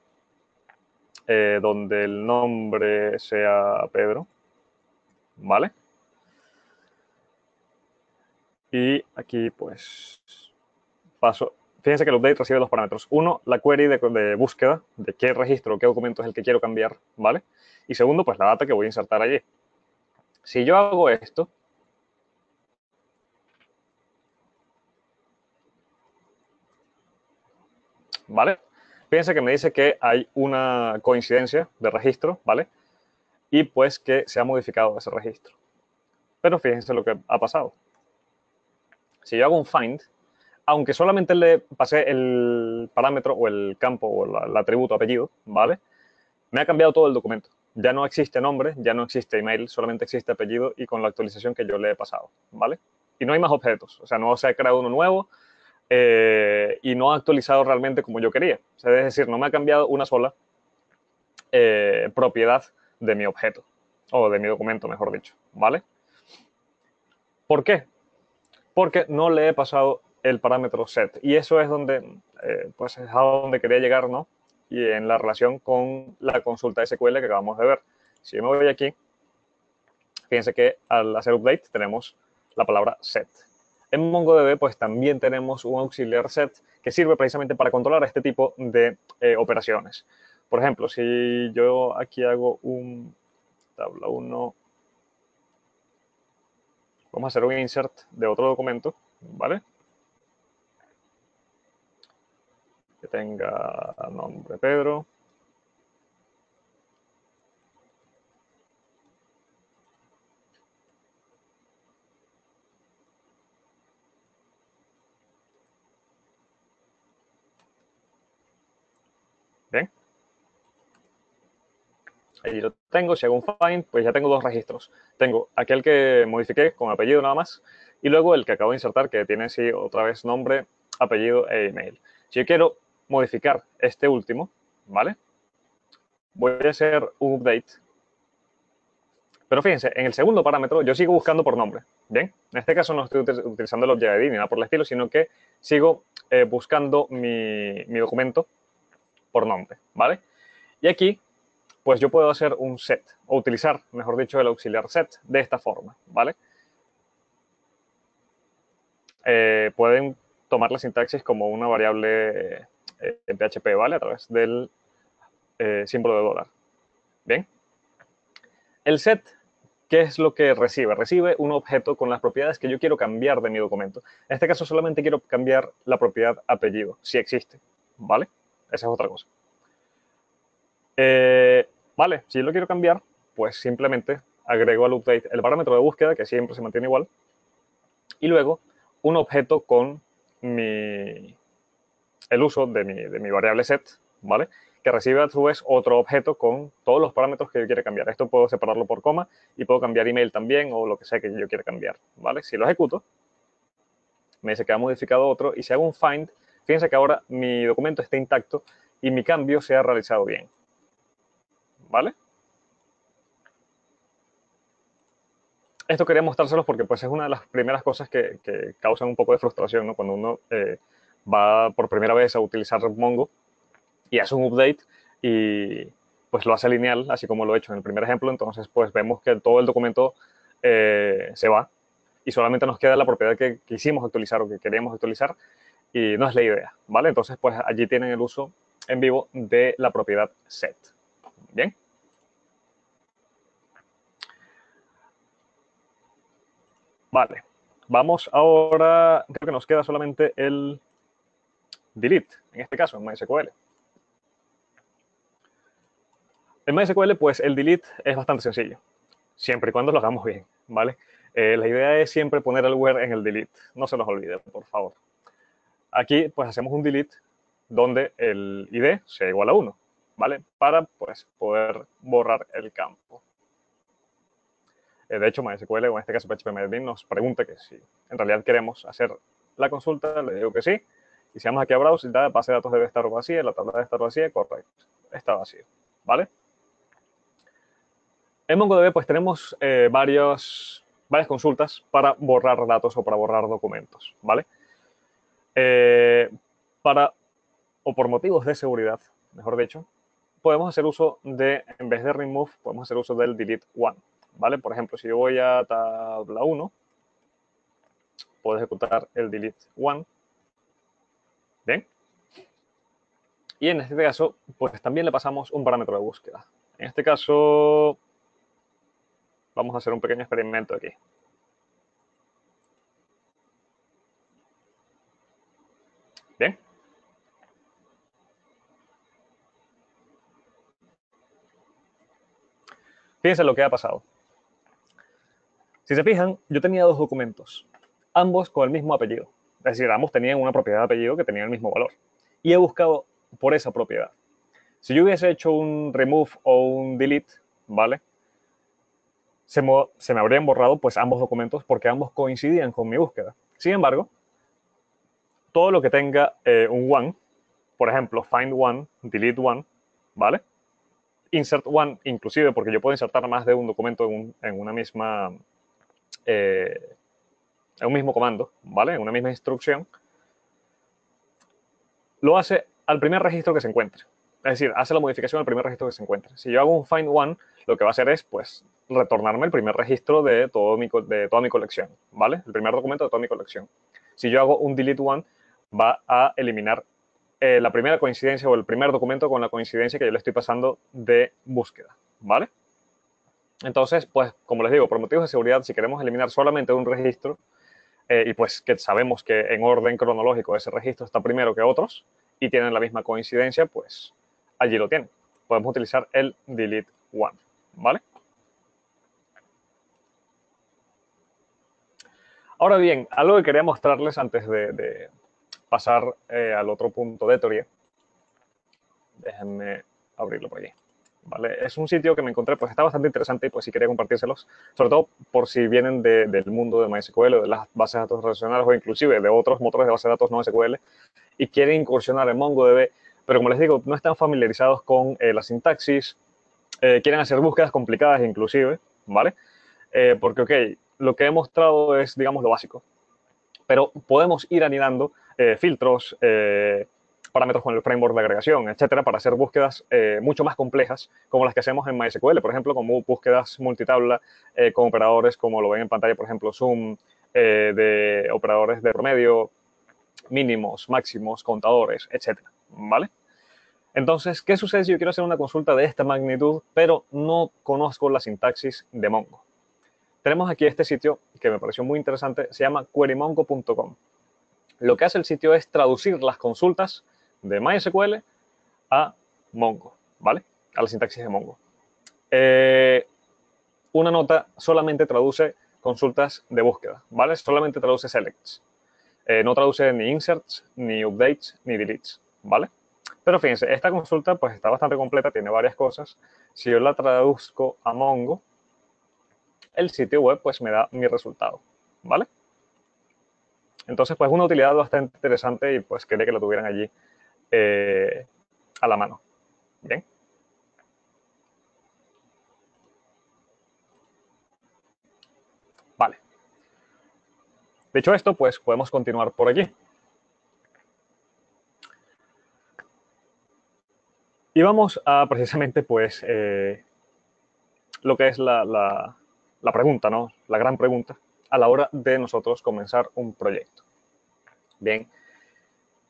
donde el nombre sea Pedro, ¿vale? Y aquí pues paso. Fíjense que el update recibe dos parámetros. Uno, la query de búsqueda de qué registro, qué documento es el que quiero cambiar, ¿vale? Y segundo, pues la data que voy a insertar allí. Si yo hago esto, ¿vale? Fíjense que me dice que hay una coincidencia de registro, ¿vale? Y pues que se ha modificado ese registro. Pero fíjense lo que ha pasado. Si yo hago un find, aunque solamente le pasé el parámetro o el campo o el atributo apellido, ¿vale? Me ha cambiado todo el documento. Ya no existe nombre, ya no existe email, solamente existe apellido y con la actualización que yo le he pasado, ¿vale? Y no hay más objetos, o sea, no se ha creado uno nuevo y no ha actualizado realmente como yo quería. O sea, es decir, no me ha cambiado una sola propiedad de mi objeto, o de mi documento, mejor dicho, ¿vale? ¿Por qué? Porque no le he pasado el parámetro set. Y eso es donde, pues es a donde quería llegar, ¿no? Y en la relación con la consulta SQL que acabamos de ver. Si yo me voy aquí, fíjense que al hacer update tenemos la palabra set. En MongoDB, pues también tenemos un auxiliar set que sirve precisamente para controlar este tipo de operaciones. Por ejemplo, si yo aquí hago un tabla 1, vamos a hacer un insert de otro documento, ¿vale? Que tenga nombre Pedro. Bien. Ahí lo tengo. Si hago un find, pues ya tengo dos registros. Tengo aquel que modifiqué con apellido nada más y luego el que acabo de insertar que tiene sí otra vez nombre, apellido e email. Si yo quiero modificar este último, ¿vale? Voy a hacer un update. Pero fíjense, en el segundo parámetro yo sigo buscando por nombre. Bien, en este caso no estoy utilizando el Object ID ni nada por el estilo, sino que sigo buscando mi documento por nombre, ¿vale? Y aquí pues yo puedo hacer un set, o utilizar, mejor dicho, el auxiliar set de esta forma, ¿vale? Pueden tomar la sintaxis como una variable en PHP, ¿vale? A través del símbolo de dólar. Bien. El set, ¿qué es lo que recibe? Recibe un objeto con las propiedades que yo quiero cambiar de mi documento. En este caso solamente quiero cambiar la propiedad apellido, si existe, ¿vale? Esa es otra cosa. Vale, si lo quiero cambiar, pues simplemente agrego al update el parámetro de búsqueda, que siempre se mantiene igual, y luego un objeto con el uso de mi variable set, ¿vale? Que recibe a su vez otro objeto con todos los parámetros que yo quiera cambiar. Esto puedo separarlo por coma y puedo cambiar email también o lo que sea que yo quiera cambiar, ¿vale? Si lo ejecuto, me dice que ha modificado otro y si hago un find, fíjense que ahora mi documento está intacto y mi cambio se ha realizado bien, ¿vale? Esto quería mostrárselos porque pues, es una de las primeras cosas que causan un poco de frustración, ¿no? Cuando uno va por primera vez a utilizar Mongo y hace un update y pues lo hace lineal, así como lo he hecho en el primer ejemplo, entonces pues vemos que todo el documento se va y solamente nos queda la propiedad que quisimos actualizar o que queríamos actualizar y no es la idea, ¿vale? Entonces pues allí tienen el uso en vivo de la propiedad set. Bien. Vale, vamos ahora, creo que nos queda solamente el delete, en este caso, en MySQL. En MySQL, pues el delete es bastante sencillo, siempre y cuando lo hagamos bien, ¿vale? La idea es siempre poner el where en el delete, no se nos olvide, por favor. Aquí, pues hacemos un delete donde el ID sea igual a 1, ¿vale? Para, pues, poder borrar el campo. De hecho, MySQL, o en este caso PHP nos pregunta que si en realidad queremos hacer la consulta, le digo que sí. Y si vamos aquí a Browse, la base de datos debe estar vacía, la tabla debe estar vacía, correcto, está vacío, ¿vale? En MongoDB pues tenemos varias consultas para borrar datos o para borrar documentos, ¿vale? Para, o por motivos de seguridad, mejor dicho, podemos hacer uso de, en vez de remove, podemos hacer uso del delete one, ¿vale? Por ejemplo, si yo voy a tabla 1, puedo ejecutar el delete one. Bien. Y en este caso, pues también le pasamos un parámetro de búsqueda. En este caso, vamos a hacer un pequeño experimento aquí. Bien. Fíjense lo que ha pasado. Si se fijan, yo tenía dos documentos. ambos con el mismo apellido. Es decir, ambos tenían una propiedad de apellido que tenía el mismo valor. Y he buscado por esa propiedad. Si yo hubiese hecho un remove o un delete, ¿vale? Se me habrían borrado pues ambos documentos porque ambos coincidían con mi búsqueda. Sin embargo, todo lo que tenga un one, por ejemplo, find one, delete one, ¿vale? Insert one, inclusive, porque yo puedo insertar más de un documento en una misma, en un mismo comando, ¿vale? En una misma instrucción, lo hace al primer registro que se encuentre. Es decir, hace la modificación al primer registro que se encuentre. Si yo hago un find one, lo que va a hacer es, pues, retornarme el primer registro de toda mi colección, ¿vale? El primer documento de toda mi colección. Si yo hago un delete one, va a eliminar la primera coincidencia o el primer documento con la coincidencia que yo le estoy pasando de búsqueda, ¿vale? Entonces, pues, como les digo, por motivos de seguridad, si queremos eliminar solamente un registro, y pues que sabemos que en orden cronológico ese registro está primero que otros y tienen la misma coincidencia, pues allí lo tienen. Podemos utilizar el delete one, ¿vale? Ahora bien, algo que quería mostrarles antes de pasar al otro punto de teoría. Déjenme abrirlo por aquí. ¿Vale? Es un sitio que me encontré, pues está bastante interesante y pues sí quería compartírselos, sobre todo por si vienen del mundo de MySQL o de las bases de datos relacionales o inclusive de otros motores de base de datos no SQL y quieren incursionar en MongoDB, pero como les digo, no están familiarizados con la sintaxis, quieren hacer búsquedas complicadas inclusive, ¿vale? Porque, ok, lo que he mostrado es, digamos, lo básico, pero podemos ir anidando filtros, parámetros con el framework de agregación, etcétera, para hacer búsquedas mucho más complejas, como las que hacemos en MySQL, por ejemplo, como búsquedas multitabla con operadores como lo ven en pantalla, por ejemplo, zoom, de operadores de promedio, mínimos, máximos, contadores, etcétera, ¿vale? Entonces, ¿qué sucede si yo quiero hacer una consulta de esta magnitud, pero no conozco la sintaxis de Mongo? Tenemos aquí este sitio que me pareció muy interesante, se llama querymongo.com. Lo que hace el sitio es traducir las consultas de MySQL a Mongo, ¿vale? A la sintaxis de Mongo. Una nota solamente traduce consultas de búsqueda, ¿vale? Solamente traduce selects. No traduce ni inserts, ni updates, ni deletes, ¿vale? Pero fíjense, esta consulta pues está bastante completa, tiene varias cosas. Si yo la traduzco a Mongo, el sitio web pues me da mi resultado, ¿vale? Entonces, pues una utilidad bastante interesante y pues quería que lo tuvieran allí a la mano. Bien. Vale. Dicho esto, pues podemos continuar por aquí. Y vamos a precisamente, pues, lo que es la pregunta, ¿no? La gran pregunta a la hora de nosotros comenzar un proyecto. Bien.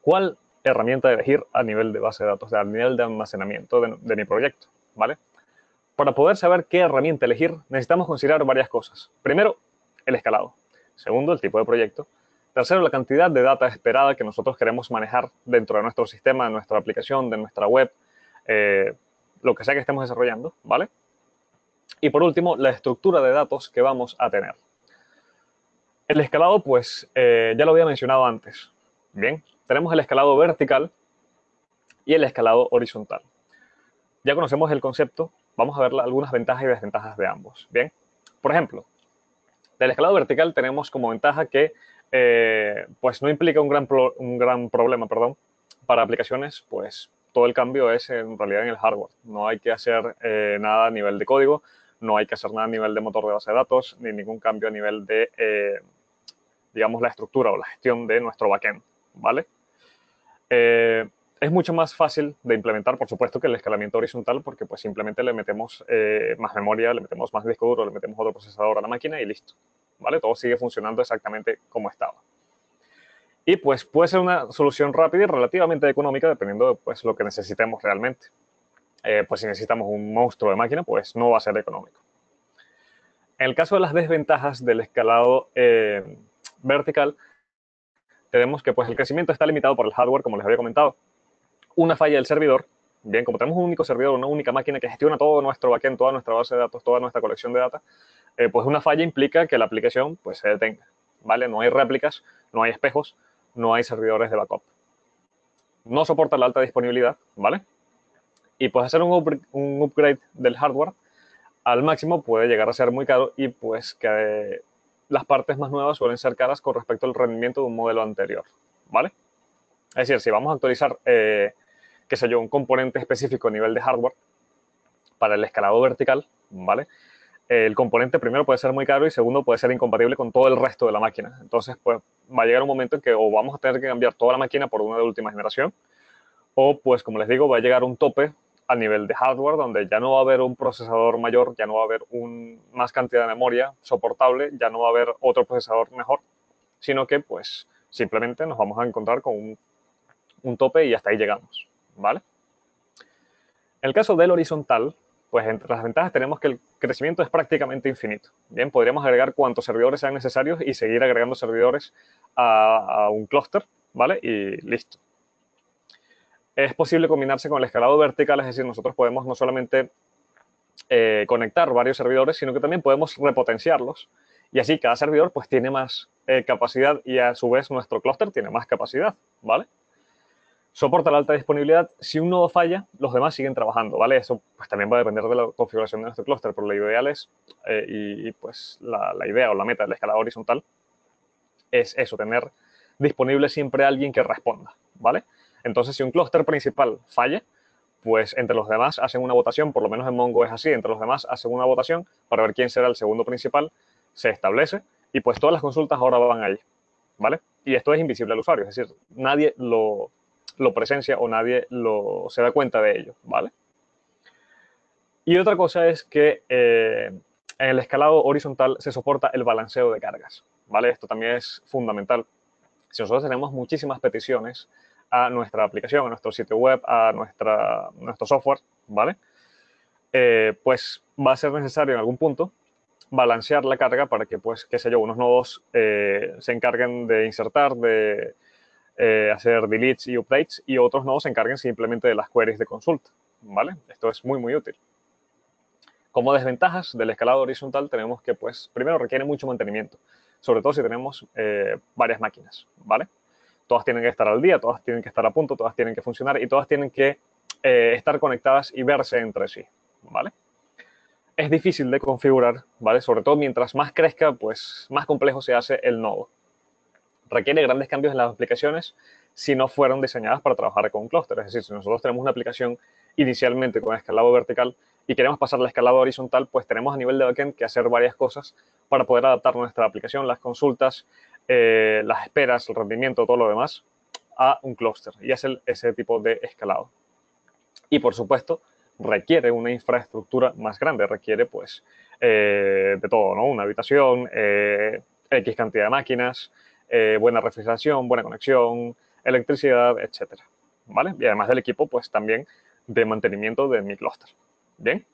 ¿Cuál herramienta elegir a nivel de base de datos, a nivel de almacenamiento de mi proyecto? ¿Vale? Para poder saber qué herramienta elegir, necesitamos considerar varias cosas. Primero, el escalado. Segundo, el tipo de proyecto. Tercero, la cantidad de data esperada que nosotros queremos manejar dentro de nuestro sistema, de nuestra aplicación, de nuestra web, lo que sea que estemos desarrollando, ¿vale? Y por último, la estructura de datos que vamos a tener. El escalado, pues, ya lo había mencionado antes. Bien, tenemos el escalado vertical y el escalado horizontal. Ya conocemos el concepto, vamos a ver algunas ventajas y desventajas de ambos. Bien, por ejemplo, del escalado vertical tenemos como ventaja que pues no implica un gran problema, perdón, para aplicaciones, pues todo el cambio es en realidad en el hardware. No hay que hacer nada a nivel de código, no hay que hacer nada a nivel de motor de base de datos, ni ningún cambio a nivel de, digamos, la estructura o la gestión de nuestro backend, ¿vale? Es mucho más fácil de implementar, por supuesto, que el escalamiento horizontal, porque pues simplemente le metemos más memoria, le metemos más disco duro, le metemos otro procesador a la máquina y listo, ¿vale? Todo sigue funcionando exactamente como estaba. Y pues puede ser una solución rápida y relativamente económica, dependiendo de pues, lo que necesitemos realmente. Pues si necesitamos un monstruo de máquina, pues no va a ser económico. En el caso de las desventajas del escalado vertical, tenemos que pues, el crecimiento está limitado por el hardware, como les había comentado. Una falla del servidor, bien, como tenemos un único servidor, una única máquina que gestiona todo nuestro backend, toda nuestra base de datos, toda nuestra colección de datos, pues una falla implica que la aplicación pues, se detenga. ¿vale? No hay réplicas, no hay espejos, no hay servidores de backup. No soporta la alta disponibilidad, ¿vale? Y pues hacer un upgrade del hardware al máximo puede llegar a ser muy caro y pues que las partes más nuevas suelen ser caras con respecto al rendimiento de un modelo anterior, ¿vale? Es decir, si vamos a actualizar, qué sé yo, un componente específico a nivel de hardware para el escalado vertical, ¿vale? El componente primero puede ser muy caro y segundo puede ser incompatible con todo el resto de la máquina. Entonces, pues va a llegar un momento en que o vamos a tener que cambiar toda la máquina por una de última generación o, pues como les digo, va a llegar un tope a nivel de hardware donde ya no va a haber un procesador mayor, ya no va a haber más cantidad de memoria soportable, ya no va a haber otro procesador mejor, sino que pues simplemente nos vamos a encontrar con un tope y hasta ahí llegamos, ¿vale? En el caso del horizontal, pues entre las ventajas tenemos que el crecimiento es prácticamente infinito. Bien, podríamos agregar cuantos servidores sean necesarios y seguir agregando servidores a un clúster, ¿vale? Y listo. Es posible combinarse con el escalado vertical, es decir, nosotros podemos no solamente conectar varios servidores, sino que también podemos repotenciarlos. Y así cada servidor pues tiene más capacidad y a su vez nuestro clúster tiene más capacidad, ¿vale? Soporta la alta disponibilidad. Si un nodo falla, los demás siguen trabajando, ¿vale? Eso pues también va a depender de la configuración de nuestro clúster, pero lo ideal es, y pues la idea o la meta del escalado horizontal es eso, tener disponible siempre alguien que responda, ¿vale? Entonces, si un clúster principal falla, pues entre los demás hacen una votación, por lo menos en Mongo es así, entre los demás hacen una votación para ver quién será el segundo principal, se establece y pues todas las consultas ahora van ahí, ¿vale? Y esto es invisible al usuario, es decir, nadie lo presencia o nadie se da cuenta de ello, ¿vale? Y otra cosa es que en el escalado horizontal se soporta el balanceo de cargas, ¿vale? Esto también es fundamental. Si nosotros tenemos muchísimas peticiones a nuestra aplicación, a nuestro sitio web, a nuestro software, ¿vale? Pues va a ser necesario en algún punto balancear la carga para que, pues, qué sé yo, unos nodos se encarguen de insertar, de hacer deletes y updates y otros nodos se encarguen simplemente de las queries de consulta, ¿vale? Esto es muy, muy útil. Como desventajas del escalado horizontal tenemos que, pues, primero requiere mucho mantenimiento, sobre todo si tenemos varias máquinas, ¿vale? Todas tienen que estar al día, todas tienen que estar a punto, todas tienen que funcionar y todas tienen que estar conectadas y verse entre sí, ¿vale? Es difícil de configurar, ¿vale? Sobre todo mientras más crezca, pues más complejo se hace el nodo. Requiere grandes cambios en las aplicaciones si no fueron diseñadas para trabajar con un clúster. Es decir, si nosotros tenemos una aplicación inicialmente con escalado vertical y queremos pasar al escalado horizontal, pues tenemos a nivel de backend que hacer varias cosas para poder adaptar nuestra aplicación, las consultas, las esperas, el rendimiento, todo lo demás, a un clúster y hacer ese tipo de escalado. Y por supuesto, requiere una infraestructura más grande, requiere pues de todo, ¿no? Una habitación, X cantidad de máquinas, buena refrigeración, buena conexión, electricidad, etcétera, ¿vale? Y además del equipo, pues también de mantenimiento de mi clúster. Bien.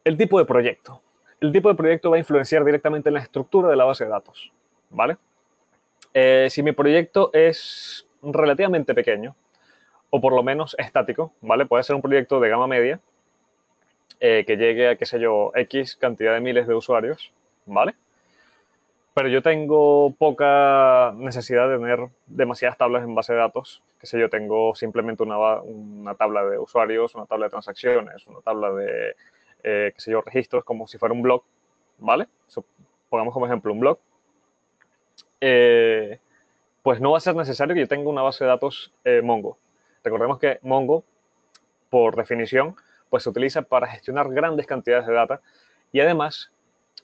El tipo de proyecto. El tipo de proyecto va a influenciar directamente en la estructura de la base de datos, ¿vale? Si mi proyecto es relativamente pequeño, o por lo menos estático, ¿vale? Puede ser un proyecto de gama media que llegue a, qué sé yo, X cantidad de miles de usuarios, ¿vale? Pero yo tengo poca necesidad de tener demasiadas tablas en base de datos, qué sé yo, tengo simplemente una tabla de usuarios, una tabla de transacciones, una tabla de, qué sé yo, registros, como si fuera un blog, ¿vale? Pongamos como ejemplo un blog. Pues no va a ser necesario que yo tenga una base de datos Mongo. Recordemos que Mongo, por definición, pues se utiliza para gestionar grandes cantidades de data y además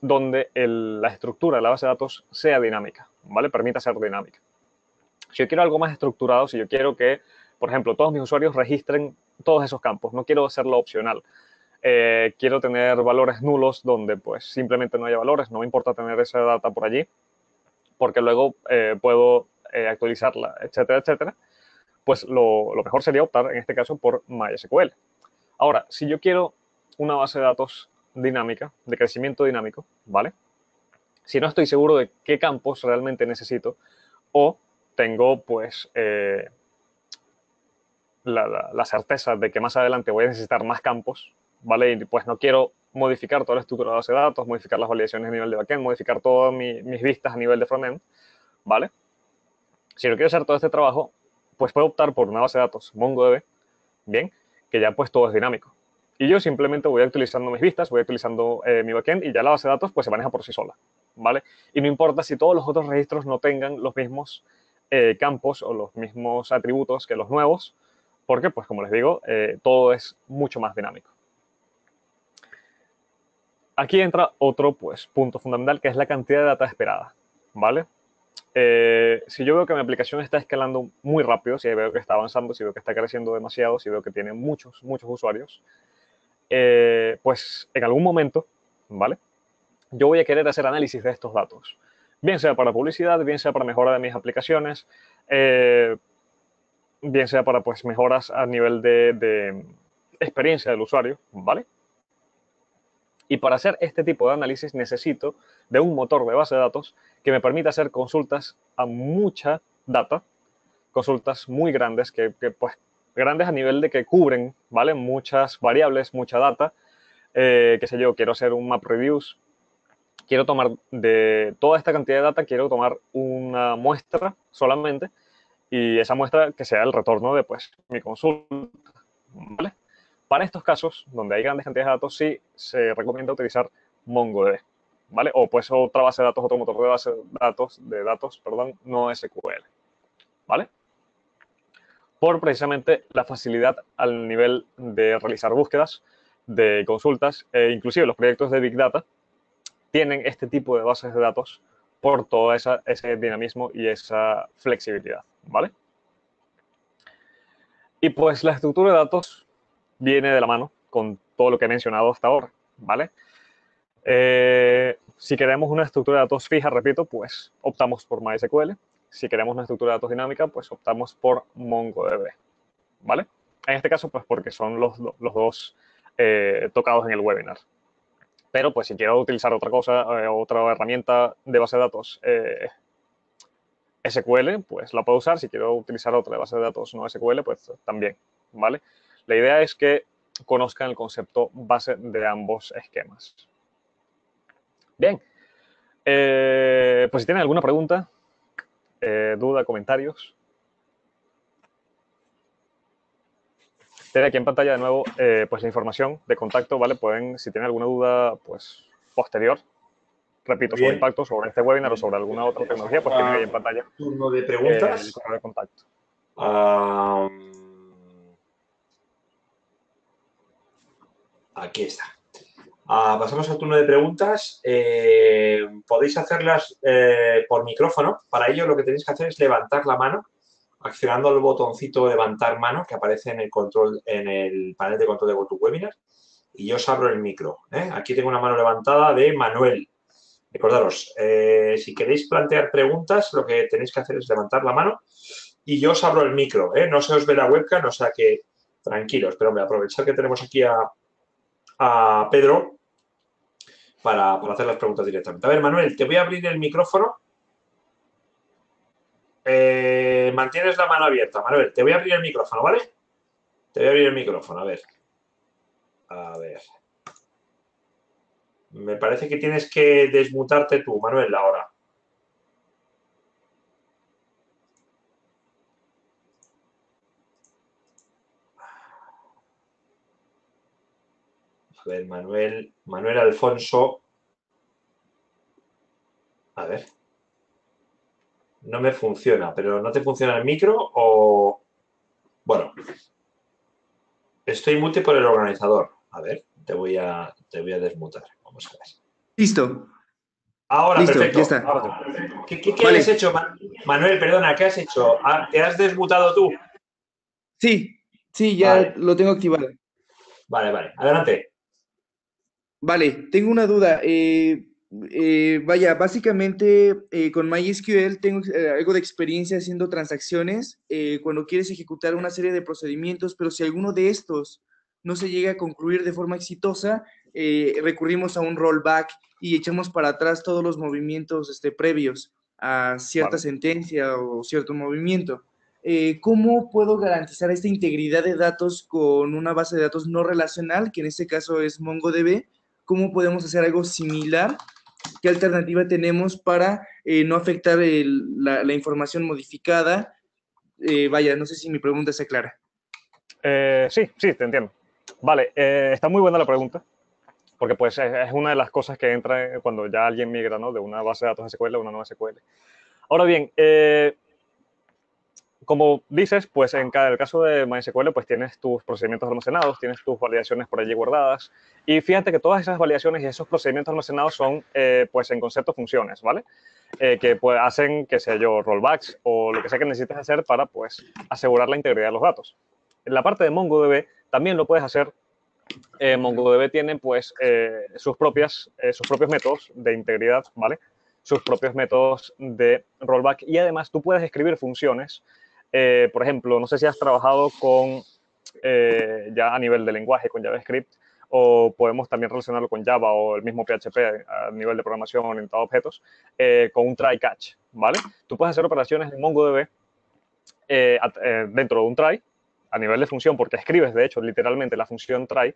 donde la estructura de la base de datos sea dinámica, ¿vale? Permita ser dinámica. Si yo quiero algo más estructurado, si yo quiero que, por ejemplo, todos mis usuarios registren todos esos campos, no quiero hacerlo opcional. Quiero tener valores nulos donde pues simplemente no haya valores, no me importa tener esa data por allí, porque luego puedo actualizarla, etcétera, etcétera. Pues lo mejor sería optar en este caso por MySQL. Ahora, si yo quiero una base de datos dinámica, de crecimiento dinámico, ¿vale? Si no estoy seguro de qué campos realmente necesito o tengo pues la certeza de que más adelante voy a necesitar más campos, ¿vale? Y pues no quiero modificar toda la estructura de la base de datos, modificar las validaciones a nivel de backend, modificar todas mis vistas a nivel de frontend, ¿vale? Si no quiero hacer todo este trabajo, pues puedo optar por una base de datos MongoDB, bien, que ya pues todo es dinámico. Y yo simplemente voy utilizando mis vistas, voy utilizando mi backend y ya la base de datos pues se maneja por sí sola, ¿vale? Y no importa si todos los otros registros no tengan los mismos campos o los mismos atributos que los nuevos, porque pues como les digo, todo es mucho más dinámico. Aquí entra otro pues punto fundamental que es la cantidad de data esperada, ¿vale? Si yo veo que mi aplicación está escalando muy rápido, si veo que está avanzando, si veo que está creciendo demasiado, si veo que tiene muchos usuarios, pues en algún momento, ¿vale? Yo voy a querer hacer análisis de estos datos. Bien sea para publicidad, bien sea para mejora de mis aplicaciones, bien sea para pues mejoras a nivel de experiencia del usuario, ¿vale? Y para hacer este tipo de análisis necesito de un motor de base de datos que me permita hacer consultas a mucha data, consultas muy grandes, pues grandes a nivel de que cubren, ¿vale? Muchas variables, mucha data, qué sé yo, quiero hacer un map reduce, quiero tomar de toda esta cantidad de data, quiero tomar una muestra solamente y esa muestra que sea el retorno de pues mi consulta, ¿vale? Para estos casos, donde hay grandes cantidades de datos, sí se recomienda utilizar MongoDB, ¿vale? O pues otra base de datos, otro motor de base de datos, perdón, no SQL, ¿vale? Por precisamente la facilidad al nivel de realizar búsquedas, de consultas, e inclusive los proyectos de Big Data tienen este tipo de bases de datos por todo ese dinamismo y esa flexibilidad, ¿vale? Y pues la estructura de datos viene de la mano con todo lo que he mencionado hasta ahora, ¿vale? Si queremos una estructura de datos fija, repito, pues optamos por MySQL. Si queremos una estructura de datos dinámica, pues optamos por MongoDB, ¿vale? En este caso, pues porque son los dos tocados en el webinar. Pero pues si quiero utilizar otra cosa, otra herramienta de base de datos SQL, pues la puedo usar. Si quiero utilizar otra de base de datos no SQL, pues también, ¿vale? La idea es que conozcan el concepto base de ambos esquemas. Bien, pues si tienen alguna pregunta, duda, comentarios. Tienen aquí en pantalla de nuevo pues la información de contacto, ¿vale? Pueden, si tienen alguna duda pues posterior, repito, sobre impacto, sobre este webinar o sobre alguna otra tecnología, pues tienen ahí en pantalla turno de preguntas. el correo de contacto. Aquí está. Pasamos al turno de preguntas. Podéis hacerlas por micrófono. Para ello lo que tenéis que hacer es levantar la mano, accionando el botoncito levantar mano que aparece en el control, en el panel de control de GoToWebinar, y yo os abro el micro. Aquí tengo una mano levantada de Manuel. Recordaros, si queréis plantear preguntas, lo que tenéis que hacer es levantar la mano y yo os abro el micro. No se os ve la webcam, o sea que tranquilos. Pero hombre, aprovechar que tenemos aquí a Pedro para hacer las preguntas directamente. A ver, Manuel, te voy a abrir el micrófono. Mantienes la mano abierta, Manuel. Te voy a abrir el micrófono, ¿vale? Te voy a abrir el micrófono, a ver. A ver. Me parece que tienes que desmutarte tú, Manuel, ahora. A ver, Manuel Alfonso. A ver. No me funciona, pero ¿no te funciona el micro o...? Bueno, estoy mute por el organizador. A ver, te voy a desmutar. Vamos a ver. Listo. Ahora, Listo, perfecto. ya está. Ahora, ¿Qué Vale. has hecho, Manuel? Perdona, ¿qué has hecho? ¿Te has desmutado tú? Sí, ya Vale. lo tengo activado. Vale. Adelante. Vale, tengo una duda. Vaya, básicamente con MySQL tengo algo de experiencia haciendo transacciones cuando quieres ejecutar una serie de procedimientos, pero si alguno de estos no se llega a concluir de forma exitosa, recurrimos a un rollback y echamos para atrás todos los movimientos previos a cierta sentencia o cierto movimiento. ¿Cómo puedo garantizar esta integridad de datos con una base de datos no relacional, que en este caso es MongoDB, ¿cómo podemos hacer algo similar? ¿Qué alternativa tenemos para no afectar la información modificada? Vaya, no sé si mi pregunta está clara. Sí, sí, te entiendo. Vale, está muy buena la pregunta, porque pues es una de las cosas que entra cuando ya alguien migra, ¿no? De una base de datos SQL a una nueva SQL. Ahora bien, como dices, pues en el caso de MySQL, pues tienes tus procedimientos almacenados, tienes tus validaciones por allí guardadas, y fíjate que todas esas validaciones y esos procedimientos almacenados son, pues en concepto, funciones, ¿vale? Que pues, hacen, qué sé yo, rollbacks o lo que sea que necesites hacer para, pues, asegurar la integridad de los datos. En la parte de MongoDB también lo puedes hacer. MongoDB tiene, pues, sus propios métodos de integridad, ¿vale? Sus propios métodos de rollback, y además tú puedes escribir funciones. Por ejemplo, no sé si has trabajado con, ya a nivel de lenguaje, con JavaScript, o podemos también relacionarlo con Java o el mismo PHP a nivel de programación orientada a objetos, con un try-catch, ¿vale? Tú puedes hacer operaciones en MongoDB dentro de un try, a nivel de función, porque escribes, de hecho, literalmente la función try,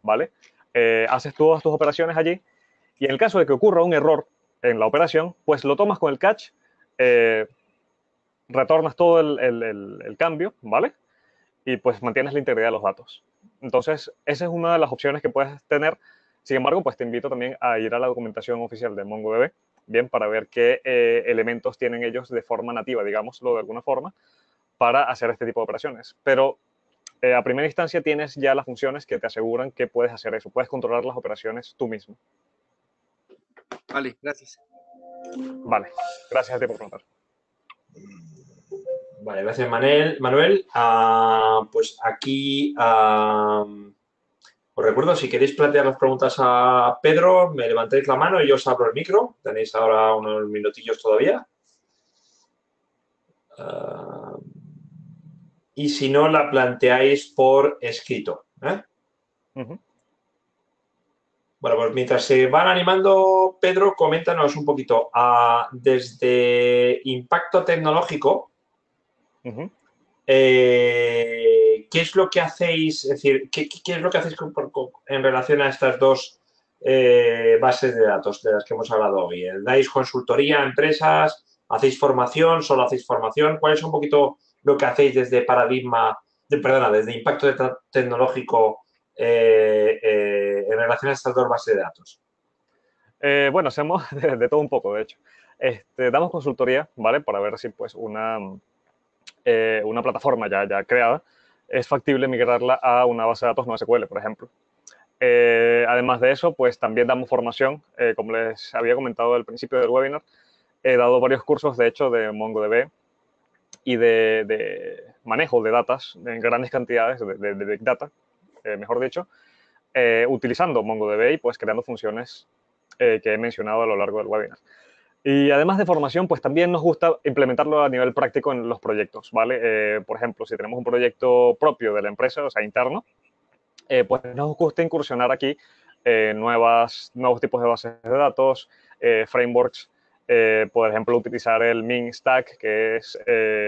¿vale? Haces todas tus operaciones allí, y en el caso de que ocurra un error en la operación, pues lo tomas con el catch, eh, retornas todo el cambio, ¿vale? Y pues mantienes la integridad de los datos. Entonces, esa es una de las opciones que puedes tener. Sin embargo, pues te invito también a ir a la documentación oficial de MongoDB, bien, para ver qué elementos tienen ellos de forma nativa, digámoslo de alguna forma, para hacer este tipo de operaciones. Pero a primera instancia tienes ya las funciones que te aseguran que puedes hacer eso. Puedes controlar las operaciones tú mismo. Vale, gracias. Vale, gracias a ti por preguntar. Vale, gracias Manuel. Pues aquí os recuerdo, si queréis plantear las preguntas a Pedro, me levantáis la mano y yo os abro el micro. Tenéis ahora unos minutillos todavía. Y si no, la planteáis por escrito. Bueno, pues mientras se van animando, Pedro, coméntanos un poquito. Desde impacto tecnológico, ¿qué es lo que hacéis? Es decir, ¿qué es lo que hacéis en relación a estas dos bases de datos de las que hemos hablado hoy? ¿Dais consultoría a empresas? ¿Hacéis formación? ¿Solo hacéis formación? ¿Cuál es un poquito lo que hacéis desde desde impacto tecnológico en relación a estas dos bases de datos? Bueno, hacemos de todo un poco, de hecho. Damos consultoría, ¿vale? Para ver si pues una plataforma ya creada es factible migrarla a una base de datos no SQL, por ejemplo. Además de eso, pues también damos formación. Como les había comentado al principio del webinar, he dado varios cursos, de hecho, de MongoDB y de manejo de datas en grandes cantidades, de Big Data, mejor dicho, utilizando MongoDB y pues creando funciones que he mencionado a lo largo del webinar. Y además de formación, pues también nos gusta implementarlo a nivel práctico en los proyectos, ¿vale? Por ejemplo, si tenemos un proyecto propio de la empresa, o sea, interno, pues nos gusta incursionar aquí nuevos tipos de bases de datos, frameworks, por ejemplo, utilizar el Min Stack, que es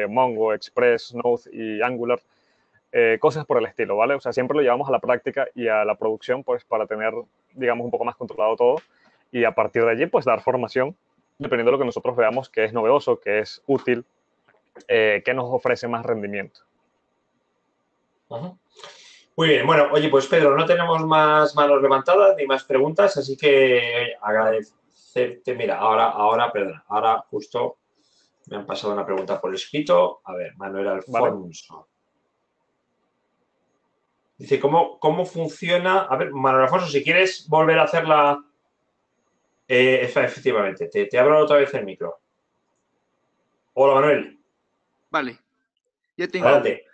Mongo, Express, Node y Angular, cosas por el estilo, ¿vale? O sea, siempre lo llevamos a la práctica y a la producción, pues para tener, digamos, un poco más controlado todo, y a partir de allí, pues dar formación, dependiendo de lo que nosotros veamos que es novedoso, que es útil, que nos ofrece más rendimiento. Muy bien, bueno, oye, pues Pedro, no tenemos más manos levantadas ni más preguntas, así que agradecerte. Mira, perdona, ahora justo me han pasado una pregunta por escrito. A ver, Manuel Alfonso. ¿Vale? Dice, ¿cómo funciona? A ver, Manuel Alfonso, si quieres volver a hacerla. Efectivamente, te abro otra vez el micro. Hola, Manuel. Vale, ya tengo. Adelante.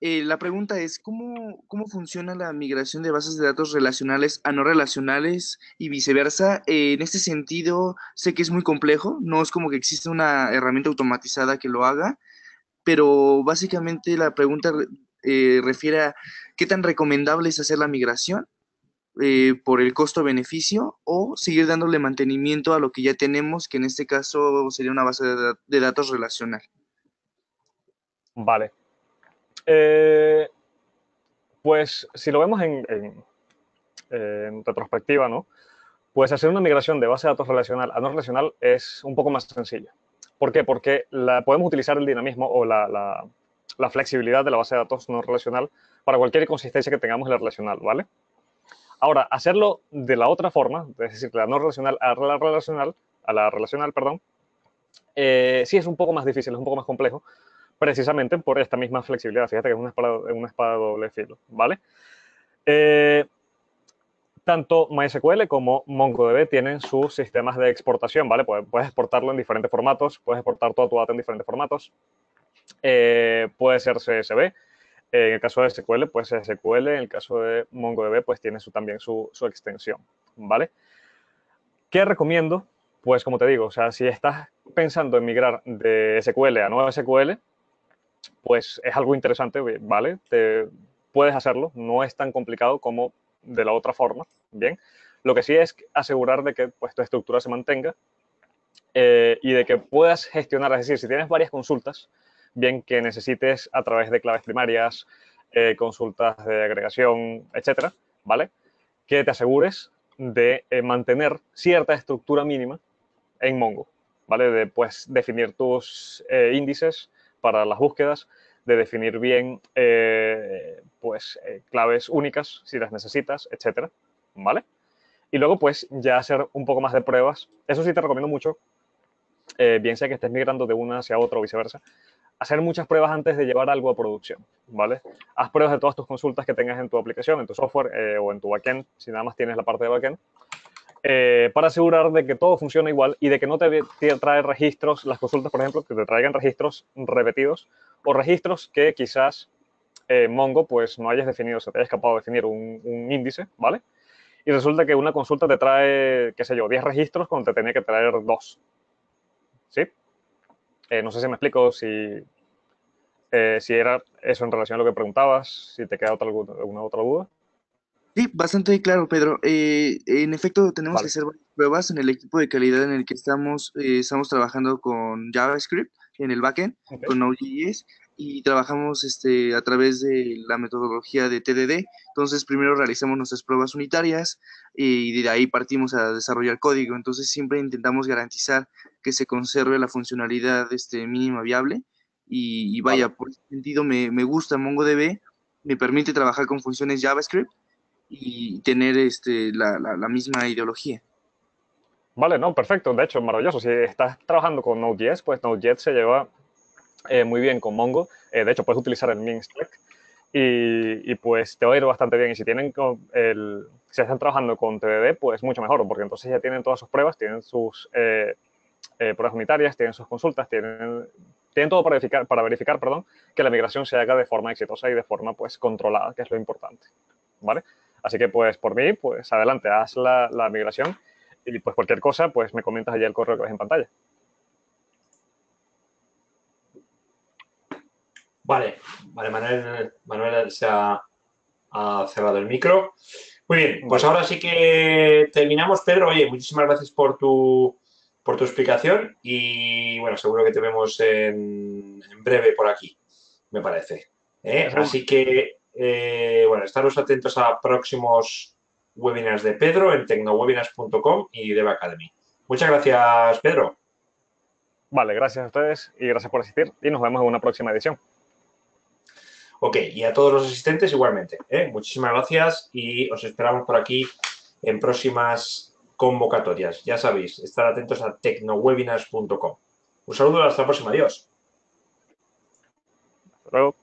La pregunta es, ¿cómo funciona la migración de bases de datos relacionales a no relacionales y viceversa? En este sentido, sé que es muy complejo, no es como que exista una herramienta automatizada que lo haga, pero básicamente la pregunta refiere a qué tan recomendable es hacer la migración por el costo-beneficio o seguir dándole mantenimiento a lo que ya tenemos, que en este caso sería una base de datos relacional. Vale. Pues si lo vemos en retrospectiva, ¿no? Pues hacer una migración de base de datos relacional a no relacional es un poco más sencillo. ¿Por qué? Porque podemos utilizar el dinamismo o la flexibilidad de la base de datos no relacional para cualquier inconsistencia que tengamos en la relacional, ¿vale? Ahora, hacerlo de la otra forma, es decir, la no relacional a la relacional, perdón, sí es un poco más difícil, es un poco más complejo, precisamente por esta misma flexibilidad. Fíjate que es una espada de doble filo, ¿vale? Tanto MySQL como MongoDB tienen sus sistemas de exportación, ¿vale? Puedes exportarlo en diferentes formatos, puedes exportar toda tu data en diferentes formatos. Puede ser CSV, en el caso de SQL, pues SQL, en el caso de MongoDB, pues tiene también su extensión, ¿vale? ¿Qué recomiendo? Pues como te digo, o sea, si estás pensando en migrar de SQL a no SQL, pues es algo interesante, ¿vale? Puedes hacerlo, no es tan complicado como de la otra forma, ¿bien? Lo que sí es asegurar de que pues, tu estructura se mantenga y de que puedas gestionar, es decir, si tienes varias consultas, bien que necesites a través de claves primarias, consultas de agregación, etcétera, ¿vale? Que te asegures de mantener cierta estructura mínima en Mongo, ¿vale? De pues, definir tus índices para las búsquedas, de definir bien claves únicas si las necesitas, etcétera, ¿vale? Y luego, pues, ya hacer un poco más de pruebas. Eso sí te recomiendo mucho, bien sea que estés migrando de una hacia otra o viceversa, hacer muchas pruebas antes de llevar algo a producción, ¿vale? Haz pruebas de todas tus consultas que tengas en tu aplicación, en tu software o en tu backend, si nada más tienes la parte de backend, para asegurar de que todo funciona igual y de que no te trae registros, las consultas, por ejemplo, que te traigan registros repetidos o registros que quizás Mongo pues no hayas definido, se te haya escapado definir un índice, ¿vale? Y resulta que una consulta te trae, qué sé yo, 10 registros cuando te tenía que traer 2, ¿sí? No sé si me explico, si era eso en relación a lo que preguntabas, si te queda alguna otra duda. Sí, bastante claro, Pedro. En efecto, tenemos que Vale. hacer varias pruebas en el equipo de calidad en el que estamos trabajando con JavaScript en el backend, Okay. con Node.js, y trabajamos a través de la metodología de TDD. Entonces, primero realizamos nuestras pruebas unitarias y de ahí partimos a desarrollar código. Entonces, siempre intentamos garantizar que se conserve la funcionalidad mínima viable. Y vaya, Vale. por ese sentido, me gusta MongoDB, me permite trabajar con funciones JavaScript y tener la misma ideología. Vale, no, perfecto. De hecho, maravilloso. Si estás trabajando con Node.js, pues Node.js se lleva muy bien con Mongo. De hecho, puedes utilizar el min spec y pues te va a ir bastante bien. Y si si están trabajando con TDD, pues mucho mejor, porque entonces ya tienen todas sus pruebas, tienen sus pruebas unitarias, tienen sus consultas, tienen todo para verificar, perdón, que la migración se haga de forma exitosa y de forma pues controlada, que es lo importante, ¿vale? Así que pues por mí, pues adelante, haz la migración y pues cualquier cosa, pues me comentas allá el correo que ves en pantalla. Vale, Manuel ha cerrado el micro. Muy bien, pues Vale. ahora sí que terminamos, Pedro. Oye, muchísimas gracias por tu explicación y bueno, seguro que te vemos en breve por aquí, me parece. Así que, bueno, estaros atentos a próximos webinars de Pedro en tecnowebinars.com y Dev Academy. Muchas gracias, Pedro. Vale, gracias a ustedes y gracias por asistir y nos vemos en una próxima edición. Ok, y a todos los asistentes igualmente. Muchísimas gracias y os esperamos por aquí en próximas convocatorias. Ya sabéis, estar atentos a tecnowebinars.com. Un saludo, hasta la próxima. Adiós. Hasta luego.